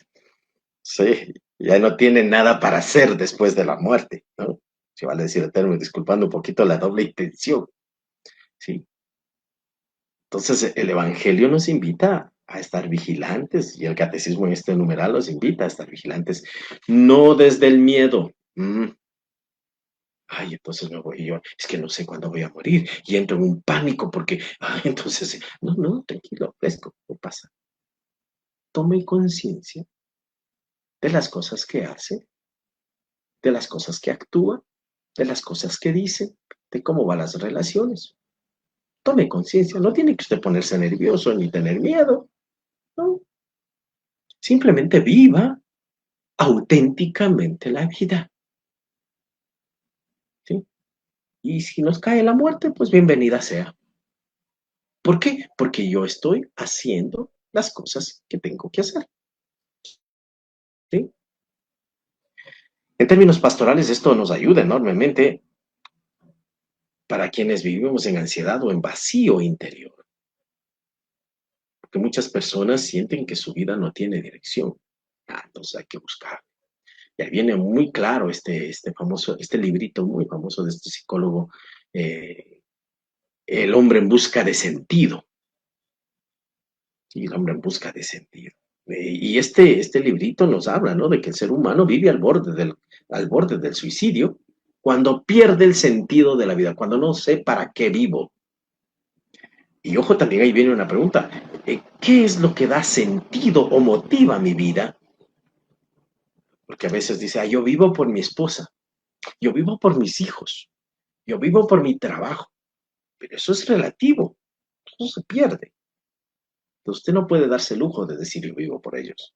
Sí, ya no tiene nada para hacer después de la muerte, ¿no? Si vale decir el término, disculpando un poquito la doble intención. Sí. Entonces, el Evangelio nos invita a estar vigilantes y el catecismo en este numeral nos invita a estar vigilantes, no desde el miedo. Ay, entonces me voy yo, es que no sé cuándo voy a morir y entro en un pánico porque, entonces, no, tranquilo, fresco, no pasa. Tome conciencia de las cosas que hace, de las cosas que actúa, de las cosas que dice, de cómo van las relaciones. Tome conciencia, no tiene que usted ponerse nervioso ni tener miedo, no. Simplemente viva auténticamente la vida. ¿Sí? Y si nos cae la muerte, pues bienvenida sea. ¿Por qué? Porque yo estoy haciendo las cosas que tengo que hacer. ¿Sí? En términos pastorales, esto nos ayuda enormemente para quienes vivimos en ansiedad o en vacío interior. Porque muchas personas sienten que su vida no tiene dirección. Entonces hay que buscar. Y ahí viene muy claro este librito muy famoso de este psicólogo, El hombre en busca de sentido. Y el hombre en busca de sentido. Y este librito nos habla, ¿no?, de que el ser humano vive al borde del suicidio cuando pierde el sentido de la vida, cuando no sé para qué vivo. Y ojo, también ahí viene una pregunta. ¿Qué es lo que da sentido o motiva mi vida? Porque a veces dice, yo vivo por mi esposa, yo vivo por mis hijos, yo vivo por mi trabajo. Pero eso es relativo, eso se pierde. Entonces, usted no puede darse el lujo de decir yo vivo por ellos,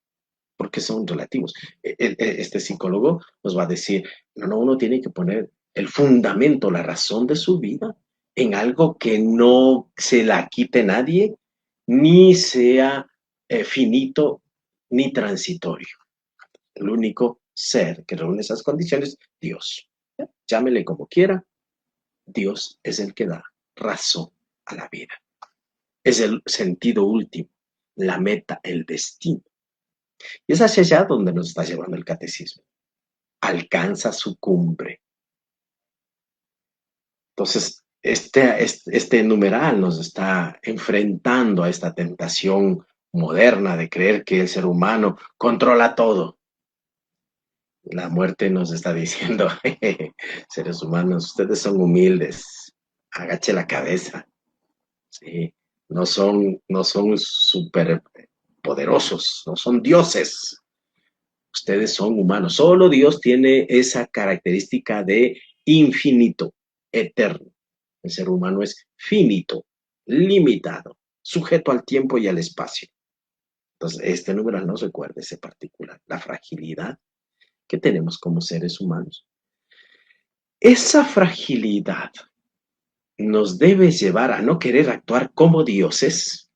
porque son relativos. Este psicólogo nos va a decir, no, uno tiene que poner el fundamento, la razón de su vida en algo que no se la quite nadie, ni sea finito, ni transitorio. El único ser que reúne esas condiciones, Dios. Llámele como quiera, Dios es el que da razón a la vida. Es el sentido último, la meta, el destino. Y es hacia allá donde nos está llevando el catecismo. Alcanza su cumbre. Entonces, este numeral nos está enfrentando a esta tentación moderna de creer que el ser humano controla todo. La muerte nos está diciendo, seres humanos, ustedes son humildes, agache la cabeza. ¿Sí? No son súper poderosos, no son dioses. Ustedes son humanos. Solo Dios tiene esa característica de infinito, eterno. El ser humano es finito, limitado, sujeto al tiempo y al espacio. Entonces, este numeral nos recuerda ese particular, la fragilidad que tenemos como seres humanos. Esa fragilidad nos debe llevar a no querer actuar como dioses,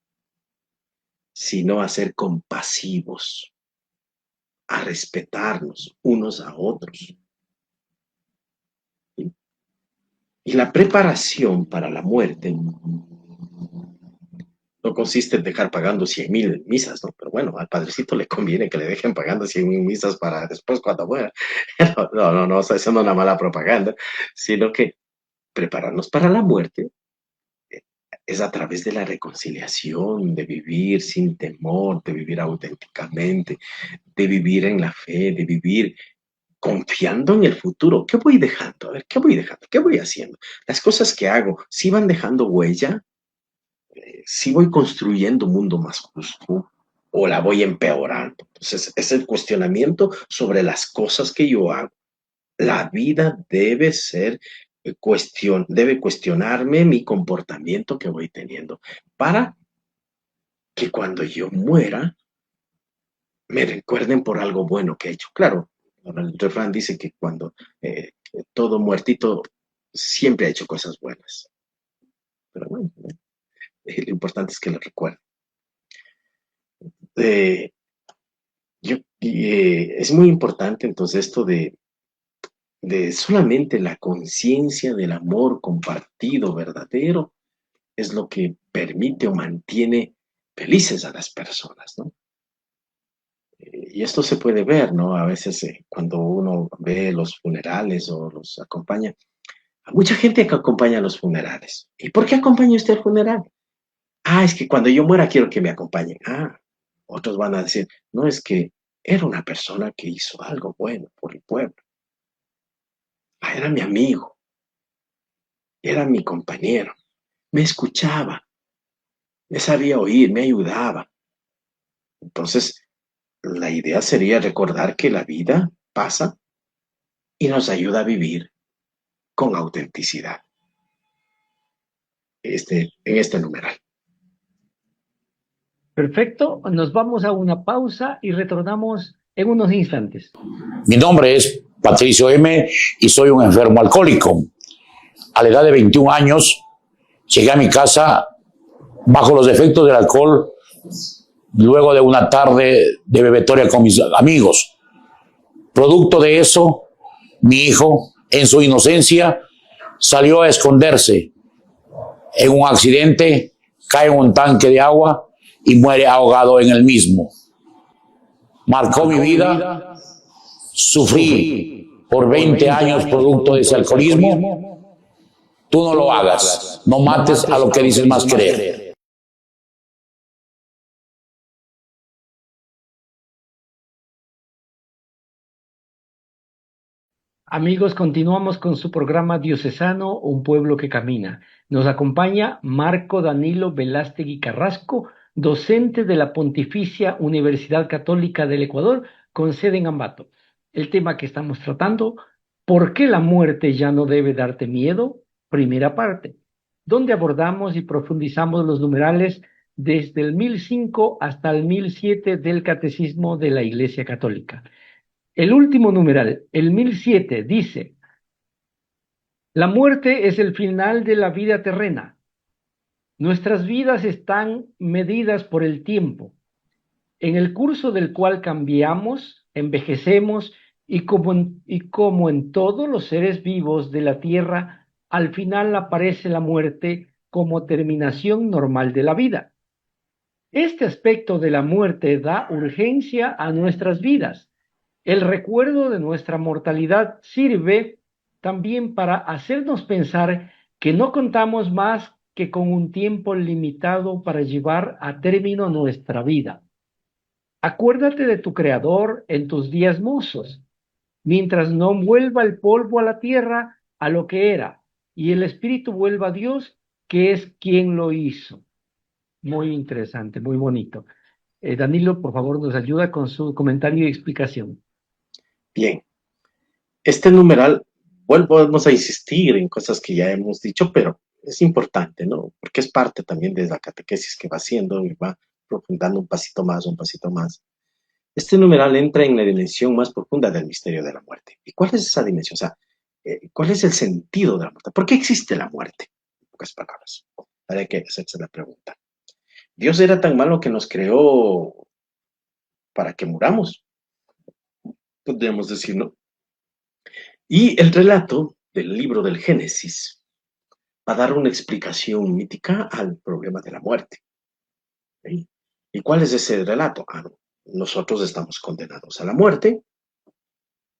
sino a ser compasivos, a respetarnos unos a otros. ¿Sí? Y la preparación para la muerte no consiste en dejar pagando 100,000 misas, ¿no? Pero bueno, al padrecito le conviene que le dejen pagando 100,000 misas para después cuando muera. No, está haciendo una mala propaganda, sino que prepararnos para la muerte es a través de la reconciliación, de vivir sin temor, de vivir auténticamente, de vivir en la fe, de vivir confiando en el futuro. ¿Qué voy dejando? A ver, ¿qué voy dejando? ¿Qué voy haciendo? Las cosas que hago, ¿sí van dejando huella? ¿Sí voy construyendo un mundo más justo? ¿O la voy empeorando? Entonces, es el cuestionamiento sobre las cosas que yo hago. La vida debe ser debe cuestionarme mi comportamiento que voy teniendo para que cuando yo muera me recuerden por algo bueno que he hecho. Claro, el refrán dice que cuando todo muertito siempre ha hecho cosas buenas. Pero bueno, lo importante es que lo recuerden. Es muy importante entonces esto de solamente la conciencia del amor compartido verdadero es lo que permite o mantiene felices a las personas, ¿no? Y esto se puede ver, ¿no? A veces cuando uno ve los funerales o los acompaña, hay mucha gente que acompaña a los funerales. ¿Y por qué acompaña usted al funeral? Ah, es que cuando yo muera quiero que me acompañen. Ah, otros van a decir, no, es que era una persona que hizo algo bueno por el pueblo. Ah, era mi amigo, era mi compañero, me escuchaba, me sabía oír, me ayudaba. Entonces, la idea sería recordar que la vida pasa y nos ayuda a vivir con autenticidad en este numeral. Perfecto, nos vamos a una pausa y retornamos en unos instantes. Mi nombre es Patricio M. y soy un enfermo alcohólico. A la edad de 21 años llegué a mi casa bajo los efectos del alcohol luego de una tarde de bebetoria con mis amigos. Producto de eso, mi hijo, en su inocencia, salió a esconderse. En un accidente, cae en un tanque de agua y muere ahogado en el mismo. Marcó mi vida, sufrí por 20 años producto de ese alcoholismo. Tú no lo hagas, no mates a lo que dices más querer. Amigos, continuamos con su programa diocesano, Un Pueblo que Camina. Nos acompaña Marco Danilo Velástegui Carrasco, docente de la Pontificia Universidad Católica del Ecuador, con sede en Ambato. el tema que estamos tratando, ¿por qué la muerte ya no debe darte miedo? Primera parte, donde abordamos y profundizamos los numerales desde el 1005 hasta el 1007 del Catecismo de la Iglesia Católica. El último numeral, el 1007, dice: la muerte es el final de la vida terrena. Nuestras vidas están medidas por el tiempo, en el curso del cual cambiamos, envejecemos y como en todos los seres vivos de la tierra, al final aparece la muerte como terminación normal de la vida. Este aspecto de la muerte da urgencia a nuestras vidas. El recuerdo de nuestra mortalidad sirve también para hacernos pensar que no contamos más que con un tiempo limitado para llevar a término nuestra vida. Acuérdate de tu Creador en tus días mozos, mientras no vuelva el polvo a la tierra a lo que era, y el espíritu vuelva a Dios, que es quien lo hizo. Muy interesante, muy bonito. Danilo, por favor, nos ayuda con su comentario y explicación. Bien, este numeral, volvemos a insistir en cosas que ya hemos dicho, pero es importante, ¿no? Porque es parte también de la catequesis que va haciendo y va profundando un pasito más, un pasito más. Este numeral entra en la dimensión más profunda del misterio de la muerte. ¿Y cuál es esa dimensión? O sea, ¿cuál es el sentido de la muerte? ¿Por qué existe la muerte? En pocas palabras, hay que hacerse la pregunta. ¿Dios era tan malo que nos creó para que muramos? Podríamos decir, ¿no? Y el relato del libro del Génesis va a dar una explicación mítica al problema de la muerte. ¿Sí? ¿Y cuál es ese relato? Ah, no. Nosotros estamos condenados a la muerte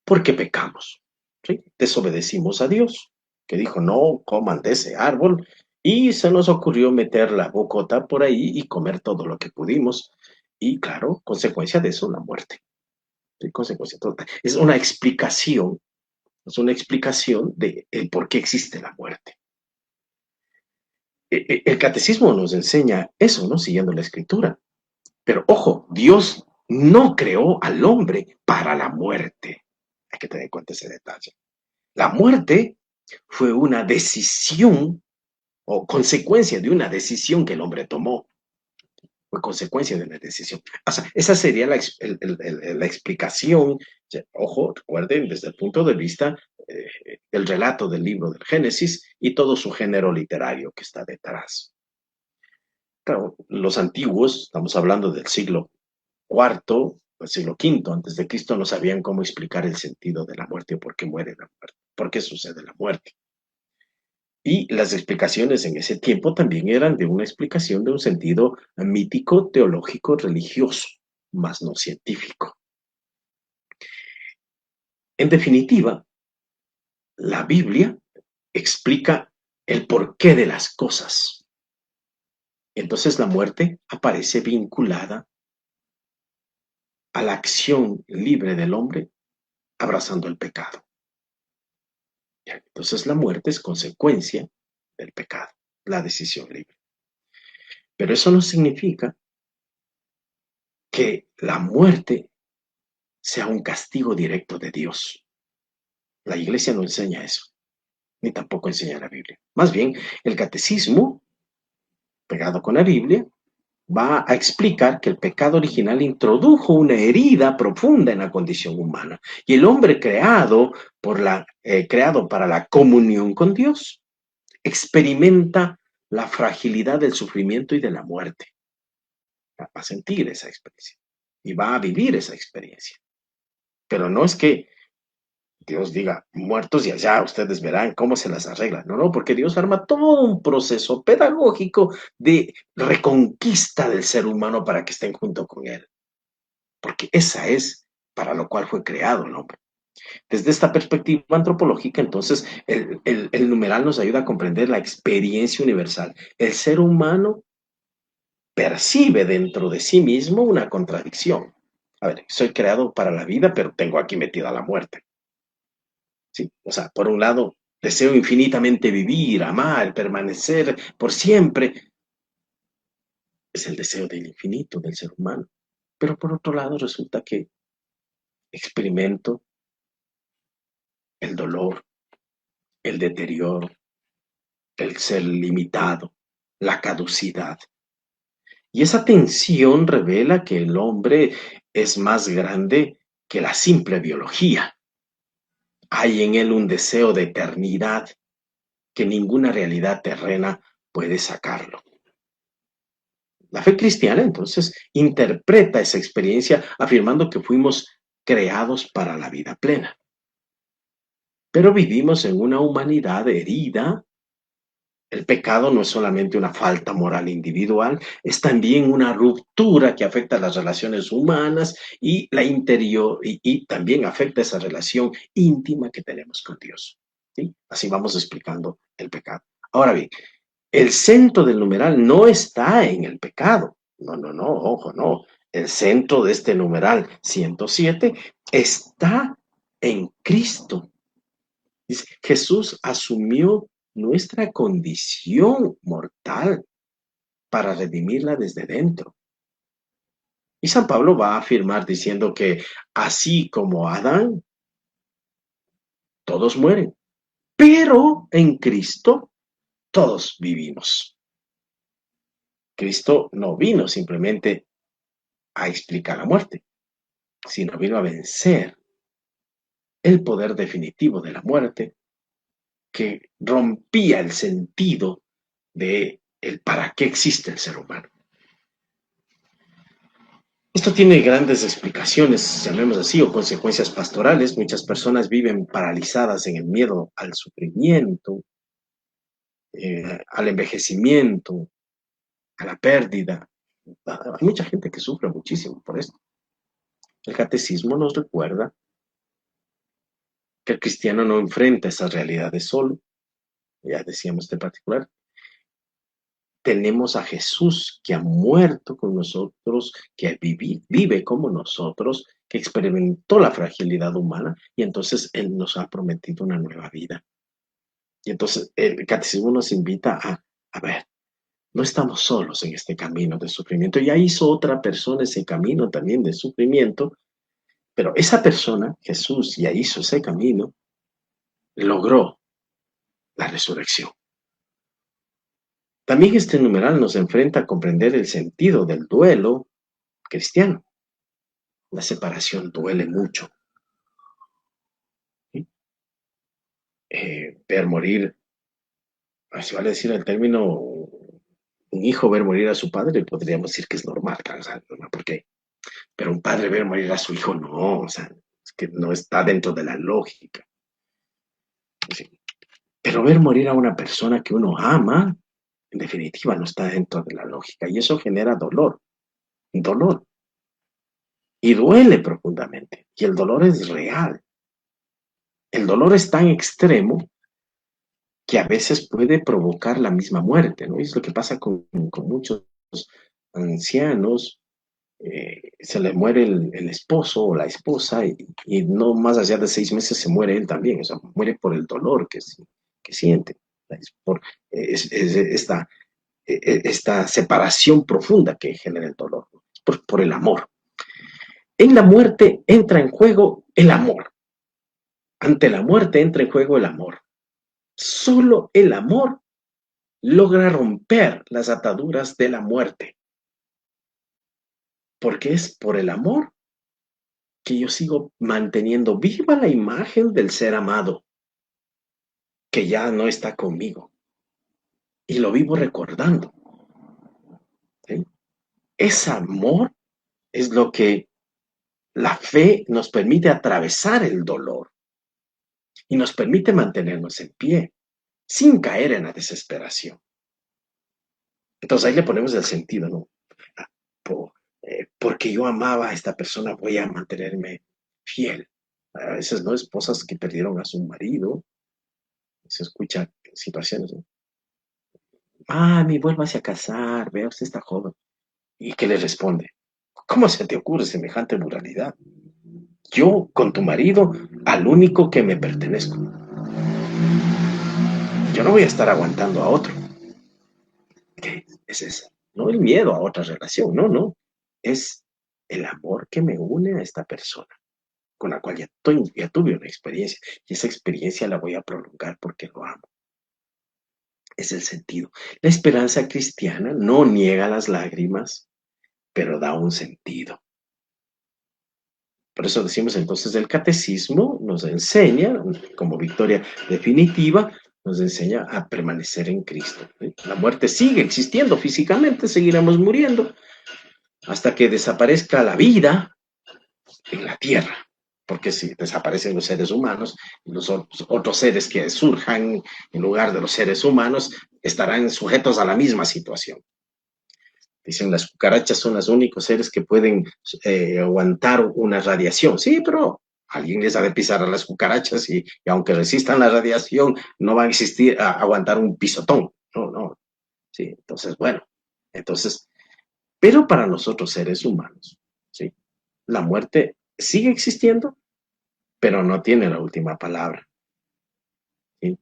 porque pecamos. ¿Sí? Desobedecimos a Dios, que dijo, no coman de ese árbol, y se nos ocurrió meter la bocota por ahí y comer todo lo que pudimos. Y claro, consecuencia de eso, la muerte. ¿Sí? Consecuencia total. Es una explicación de el por qué existe la muerte. El catecismo nos enseña eso, ¿no? Siguiendo la escritura. Pero ojo, Dios no creó al hombre para la muerte. Hay que tener en cuenta ese detalle. La muerte fue una decisión o consecuencia de una decisión que el hombre tomó. Fue consecuencia de una decisión. O sea, esa sería la explicación. Ojo, recuerden, desde el punto de vista del relato del libro del Génesis y todo su género literario que está detrás. Claro, los antiguos, estamos hablando del siglo IV, el siglo V antes de Cristo, no sabían cómo explicar el sentido de la muerte o por qué muere la muerte, por qué sucede la muerte. Y las explicaciones en ese tiempo también eran de una explicación de un sentido mítico, teológico, religioso, más no científico. En definitiva, la Biblia explica el porqué de las cosas. Entonces la muerte aparece vinculada a la acción libre del hombre abrazando el pecado. Entonces la muerte es consecuencia del pecado, la decisión libre. Pero eso no significa que la muerte sea un castigo directo de Dios. La iglesia no enseña eso, ni tampoco enseña la Biblia. Más bien, el catecismo, pegado con la Biblia, va a explicar que el pecado original introdujo una herida profunda en la condición humana. Y el hombre creado para la comunión con Dios experimenta la fragilidad del sufrimiento y de la muerte. Va a sentir esa experiencia y va a vivir esa experiencia. Pero no es que Dios diga, muertos y allá, ustedes verán cómo se las arreglan. No, porque Dios arma todo un proceso pedagógico de reconquista del ser humano para que estén junto con él. Porque esa es para lo cual fue creado el hombre. Desde esta perspectiva antropológica, entonces, el numeral nos ayuda a comprender la experiencia universal. El ser humano percibe dentro de sí mismo una contradicción. A ver, soy creado para la vida, pero tengo aquí metida la muerte. Sí, o sea, por un lado, deseo infinitamente vivir, amar, permanecer por siempre. Es el deseo del infinito del ser humano. Pero por otro lado, resulta que experimento el dolor, el deterioro, el ser limitado, la caducidad. Y esa tensión revela que el hombre es más grande que la simple biología. Hay en él un deseo de eternidad que ninguna realidad terrena puede sacarlo. La fe cristiana, entonces, interpreta esa experiencia afirmando que fuimos creados para la vida plena. Pero vivimos en una humanidad herida. El pecado no es solamente una falta moral individual, es también una ruptura que afecta a las relaciones humanas y y también afecta esa relación íntima que tenemos con Dios. ¿Sí? Así vamos explicando el pecado. Ahora bien, el centro del numeral no está en el pecado. No, no, no, ojo, no. El centro de este numeral 107 está en Cristo. Dice, Jesús asumió nuestra condición mortal para redimirla desde dentro. Y San Pablo va a afirmar diciendo que así como Adán, todos mueren, pero en Cristo todos vivimos. Cristo no vino simplemente a explicar la muerte, sino vino a vencer el poder definitivo de la muerte que rompía el sentido de el para qué existe el ser humano. Esto tiene grandes explicaciones, llamémos así, o consecuencias pastorales. Muchas personas viven paralizadas en el miedo al sufrimiento, al envejecimiento, a la pérdida. Hay mucha gente que sufre muchísimo por esto. El catecismo nos recuerda que el cristiano no enfrenta esas realidades solo. Ya decíamos de particular, tenemos a Jesús que ha muerto con nosotros, que vive como nosotros, que experimentó la fragilidad humana y entonces Él nos ha prometido una nueva vida. Y entonces el catecismo nos invita a ver, no estamos solos en este camino de sufrimiento. Ya hizo otra persona ese camino también de sufrimiento, pero esa persona, Jesús, ya hizo ese camino, logró la resurrección. También este numeral nos enfrenta a comprender el sentido del duelo cristiano. La separación duele mucho. ¿Sí? Ver morir, así vale decir el término, un hijo ver morir a su padre, podríamos decir que es normal, o sea, ¿por qué? Pero un padre ver morir a su hijo, no, o sea, es que no está dentro de la lógica. ¿Sí? Pero ver morir a una persona que uno ama, en definitiva, no está dentro de la lógica, y eso genera dolor, dolor. Y duele profundamente. Y el dolor es real. El dolor es tan extremo que a veces puede provocar la misma muerte, ¿no? Y es lo que pasa con muchos ancianos. Se le muere el esposo o la esposa y no más allá de 6 meses se muere él también. O sea, muere por el dolor que siente. Es por esta separación profunda que genera el dolor. Por el amor. En la muerte entra en juego el amor. Ante la muerte entra en juego el amor. Solo el amor logra romper las ataduras de la muerte. Porque es por el amor que yo sigo manteniendo viva la imagen del ser amado, que ya no está conmigo. Y lo vivo recordando. ¿Sí? Ese amor es lo que la fe nos permite atravesar el dolor y nos permite mantenernos en pie, sin caer en la desesperación. Entonces ahí le ponemos el sentido, ¿no? Porque yo amaba a esta persona, voy a mantenerme fiel. A veces, ¿no? Esposas que perdieron a su marido, se escuchan situaciones, ¿no? Mami, vuélvase a casar, vea, usted está joven. ¿Y qué le responde? ¿Cómo se te ocurre semejante moralidad? Yo, con tu marido, al único que me pertenezco. Yo no voy a estar aguantando a otro. ¿Qué es eso? No el miedo a otra relación, no, no. Es el amor que me une a esta persona. con la cual ya tuve una experiencia, y esa experiencia la voy a prolongar porque lo amo. Es el sentido. La esperanza cristiana no niega las lágrimas, pero da un sentido. Por eso decimos entonces el catecismo nos enseña, como victoria definitiva, nos enseña a permanecer en Cristo. La muerte sigue existiendo físicamente, seguiremos muriendo hasta que desaparezca la vida en la tierra. Porque si desaparecen los seres humanos, los otros seres que surjan en lugar de los seres humanos estarán sujetos a la misma situación. Dicen, las cucarachas son los únicos seres que pueden aguantar una radiación. Sí, pero alguien les ha de pisar a las cucarachas y aunque resistan la radiación, no van a aguantar un pisotón. No. Sí, entonces, bueno. Pero para nosotros seres humanos, ¿sí? La muerte sigue existiendo, pero no tiene la última palabra. ¿Sí?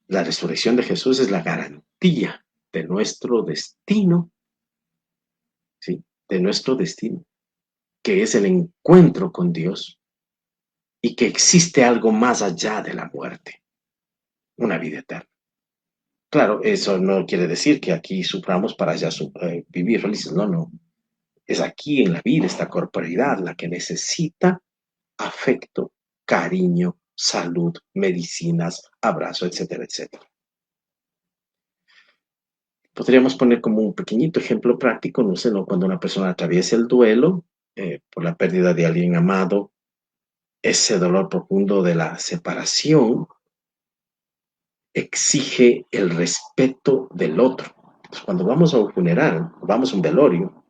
La resurrección de Jesús es la garantía de nuestro destino, ¿sí? De nuestro destino, que es el encuentro con Dios y que existe algo más allá de la muerte, una vida eterna. Claro, eso no quiere decir que aquí suframos para allá vivir felices, no. Es aquí en la vida esta corporeidad la que necesita afecto, cariño, salud, medicinas, abrazo, etcétera, etcétera. Podríamos poner como un pequeñito ejemplo práctico, no sé, ¿no? Cuando una persona atraviesa el duelo por la pérdida de alguien amado, ese dolor profundo de la separación exige el respeto del otro. Entonces, cuando vamos a un funeral, vamos a un velorio,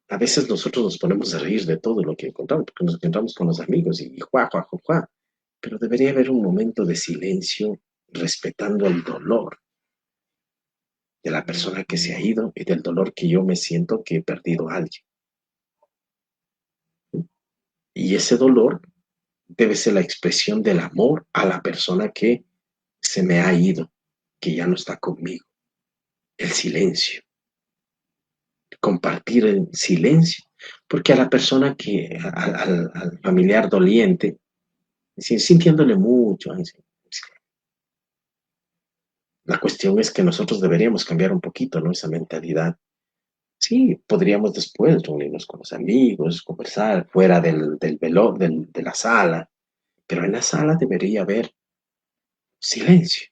a veces nosotros nos ponemos a reír de todo lo que encontramos, porque nos encontramos con los amigos y juá, pero debería haber un momento de silencio respetando el dolor de la persona que se ha ido y del dolor que yo me siento que he perdido a alguien. Y ese dolor debe ser la expresión del amor a la persona que se me ha ido, que ya no está conmigo. El silencio. Compartir el silencio. Porque a la persona al familiar doliente, sintiéndole mucho, la cuestión es que nosotros deberíamos cambiar un poquito, ¿no? Esa mentalidad. Sí, podríamos después reunirnos con los amigos, conversar fuera de la sala, pero en la sala debería haber silencio.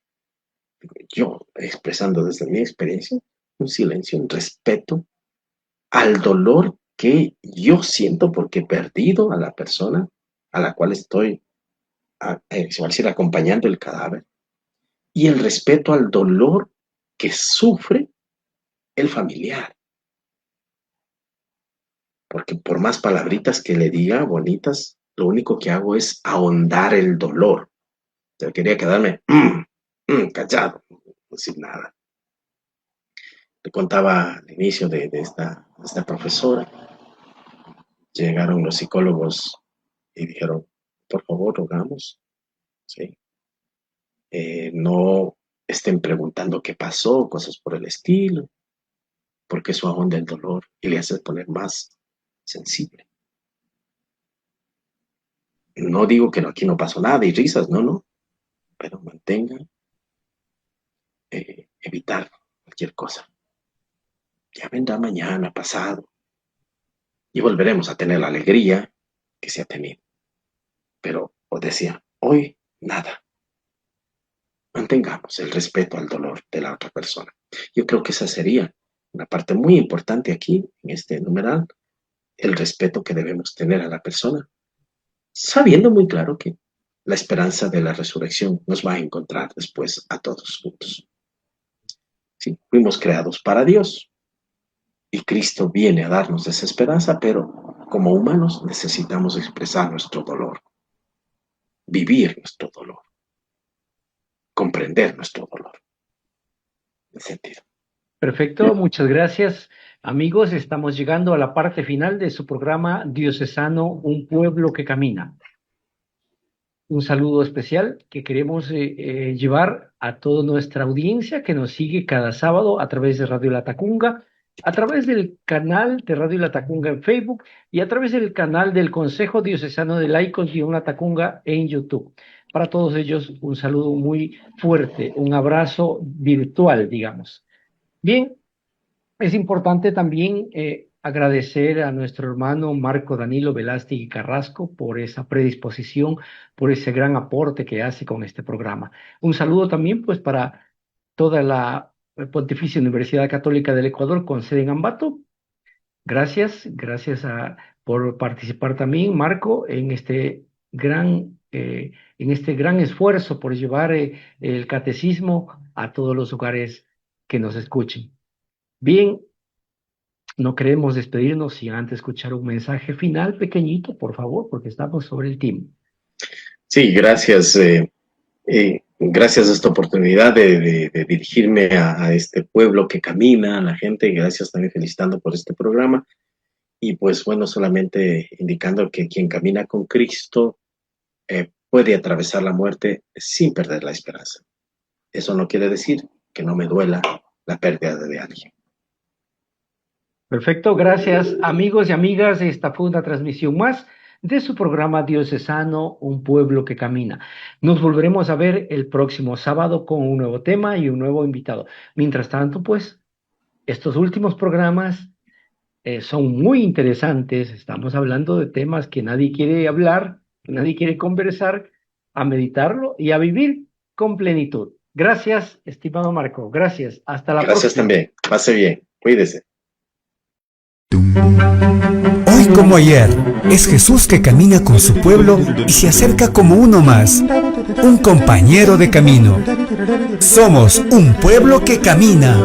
Yo, expresando desde mi experiencia, un silencio, un respeto al dolor que yo siento porque he perdido a la persona a la cual estoy, acompañando el cadáver, y el respeto al dolor que sufre el familiar. Porque por más palabritas que le diga, bonitas, lo único que hago es ahondar el dolor. Yo quería quedarme callado, no decir nada. Le contaba al inicio de esta profesora. Llegaron los psicólogos y dijeron, por favor, rogamos, ¿sí? No estén preguntando qué pasó, cosas por el estilo, porque eso ahonda el dolor y le hace poner más sensible. No digo que aquí no pasó nada y risas, no, pero mantenga, evitar cualquier cosa. Ya vendrá mañana, pasado, y volveremos a tener la alegría que se ha tenido. Pero os decía, hoy nada. Mantengamos el respeto al dolor de la otra persona. Yo creo que esa sería una parte muy importante aquí, en este numeral, el respeto que debemos tener a la persona, sabiendo muy claro que la esperanza de la resurrección nos va a encontrar después a todos juntos. Sí, fuimos creados para Dios y Cristo viene a darnos esa esperanza, pero como humanos necesitamos expresar nuestro dolor, vivir nuestro dolor, comprender nuestro dolor. En sentido. Perfecto, muchas gracias. Amigos, estamos llegando a la parte final de su programa diocesano Un Pueblo que Camina. Un saludo especial que queremos llevar a toda nuestra audiencia que nos sigue cada sábado a través de Radio La Tacunga a través del canal de Radio La Tacunga en Facebook y a través del canal del Consejo Diocesano de Laicos-La Tacunga en YouTube. Para todos ellos, un saludo muy fuerte, un abrazo virtual, digamos. Bien, es importante también agradecer a nuestro hermano Marco Danilo Velázquez Carrasco por esa predisposición, por ese gran aporte que hace con este programa. Un saludo también pues para toda la Pontificia Universidad Católica del Ecuador con sede en Ambato. Gracias por participar también, Marco, en este gran esfuerzo por llevar el catecismo a todos los lugares que nos escuchen. Bien, no queremos despedirnos sin antes escuchar un mensaje final pequeñito, por favor, porque estamos sobre el tiempo. Sí, gracias. Gracias a esta oportunidad de dirigirme a este pueblo que camina, a la gente. Gracias también felicitando por este programa. Y pues bueno, solamente indicando que quien camina con Cristo puede atravesar la muerte sin perder la esperanza. Eso no quiere decir que no me duela la pérdida de alguien. Perfecto, gracias amigos y amigas. Esta fue una transmisión más de su programa diocesano Un Pueblo que Camina. Nos volveremos a ver el próximo sábado con un nuevo tema y un nuevo invitado. Mientras tanto, pues, estos últimos programas son muy interesantes. Estamos hablando de temas que nadie quiere hablar, que nadie quiere conversar, a meditarlo y a vivir con plenitud. Gracias, estimado Marco. Gracias. Hasta la próxima. Gracias también. Pase bien. Cuídese. Hoy como ayer, es Jesús que camina con su pueblo y se acerca como uno más, un compañero de camino. Somos un pueblo que camina.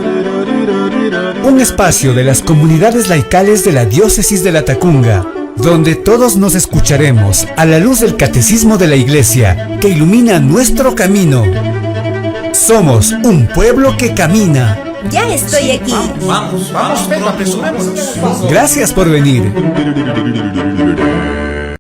Un espacio de las comunidades laicales de la Diócesis de La Tacunga, donde todos nos escucharemos a la luz del Catecismo de la Iglesia que ilumina nuestro camino. Somos un pueblo que camina. Ya estoy aquí. Vamos, venga, apresurémonos. Gracias por venir.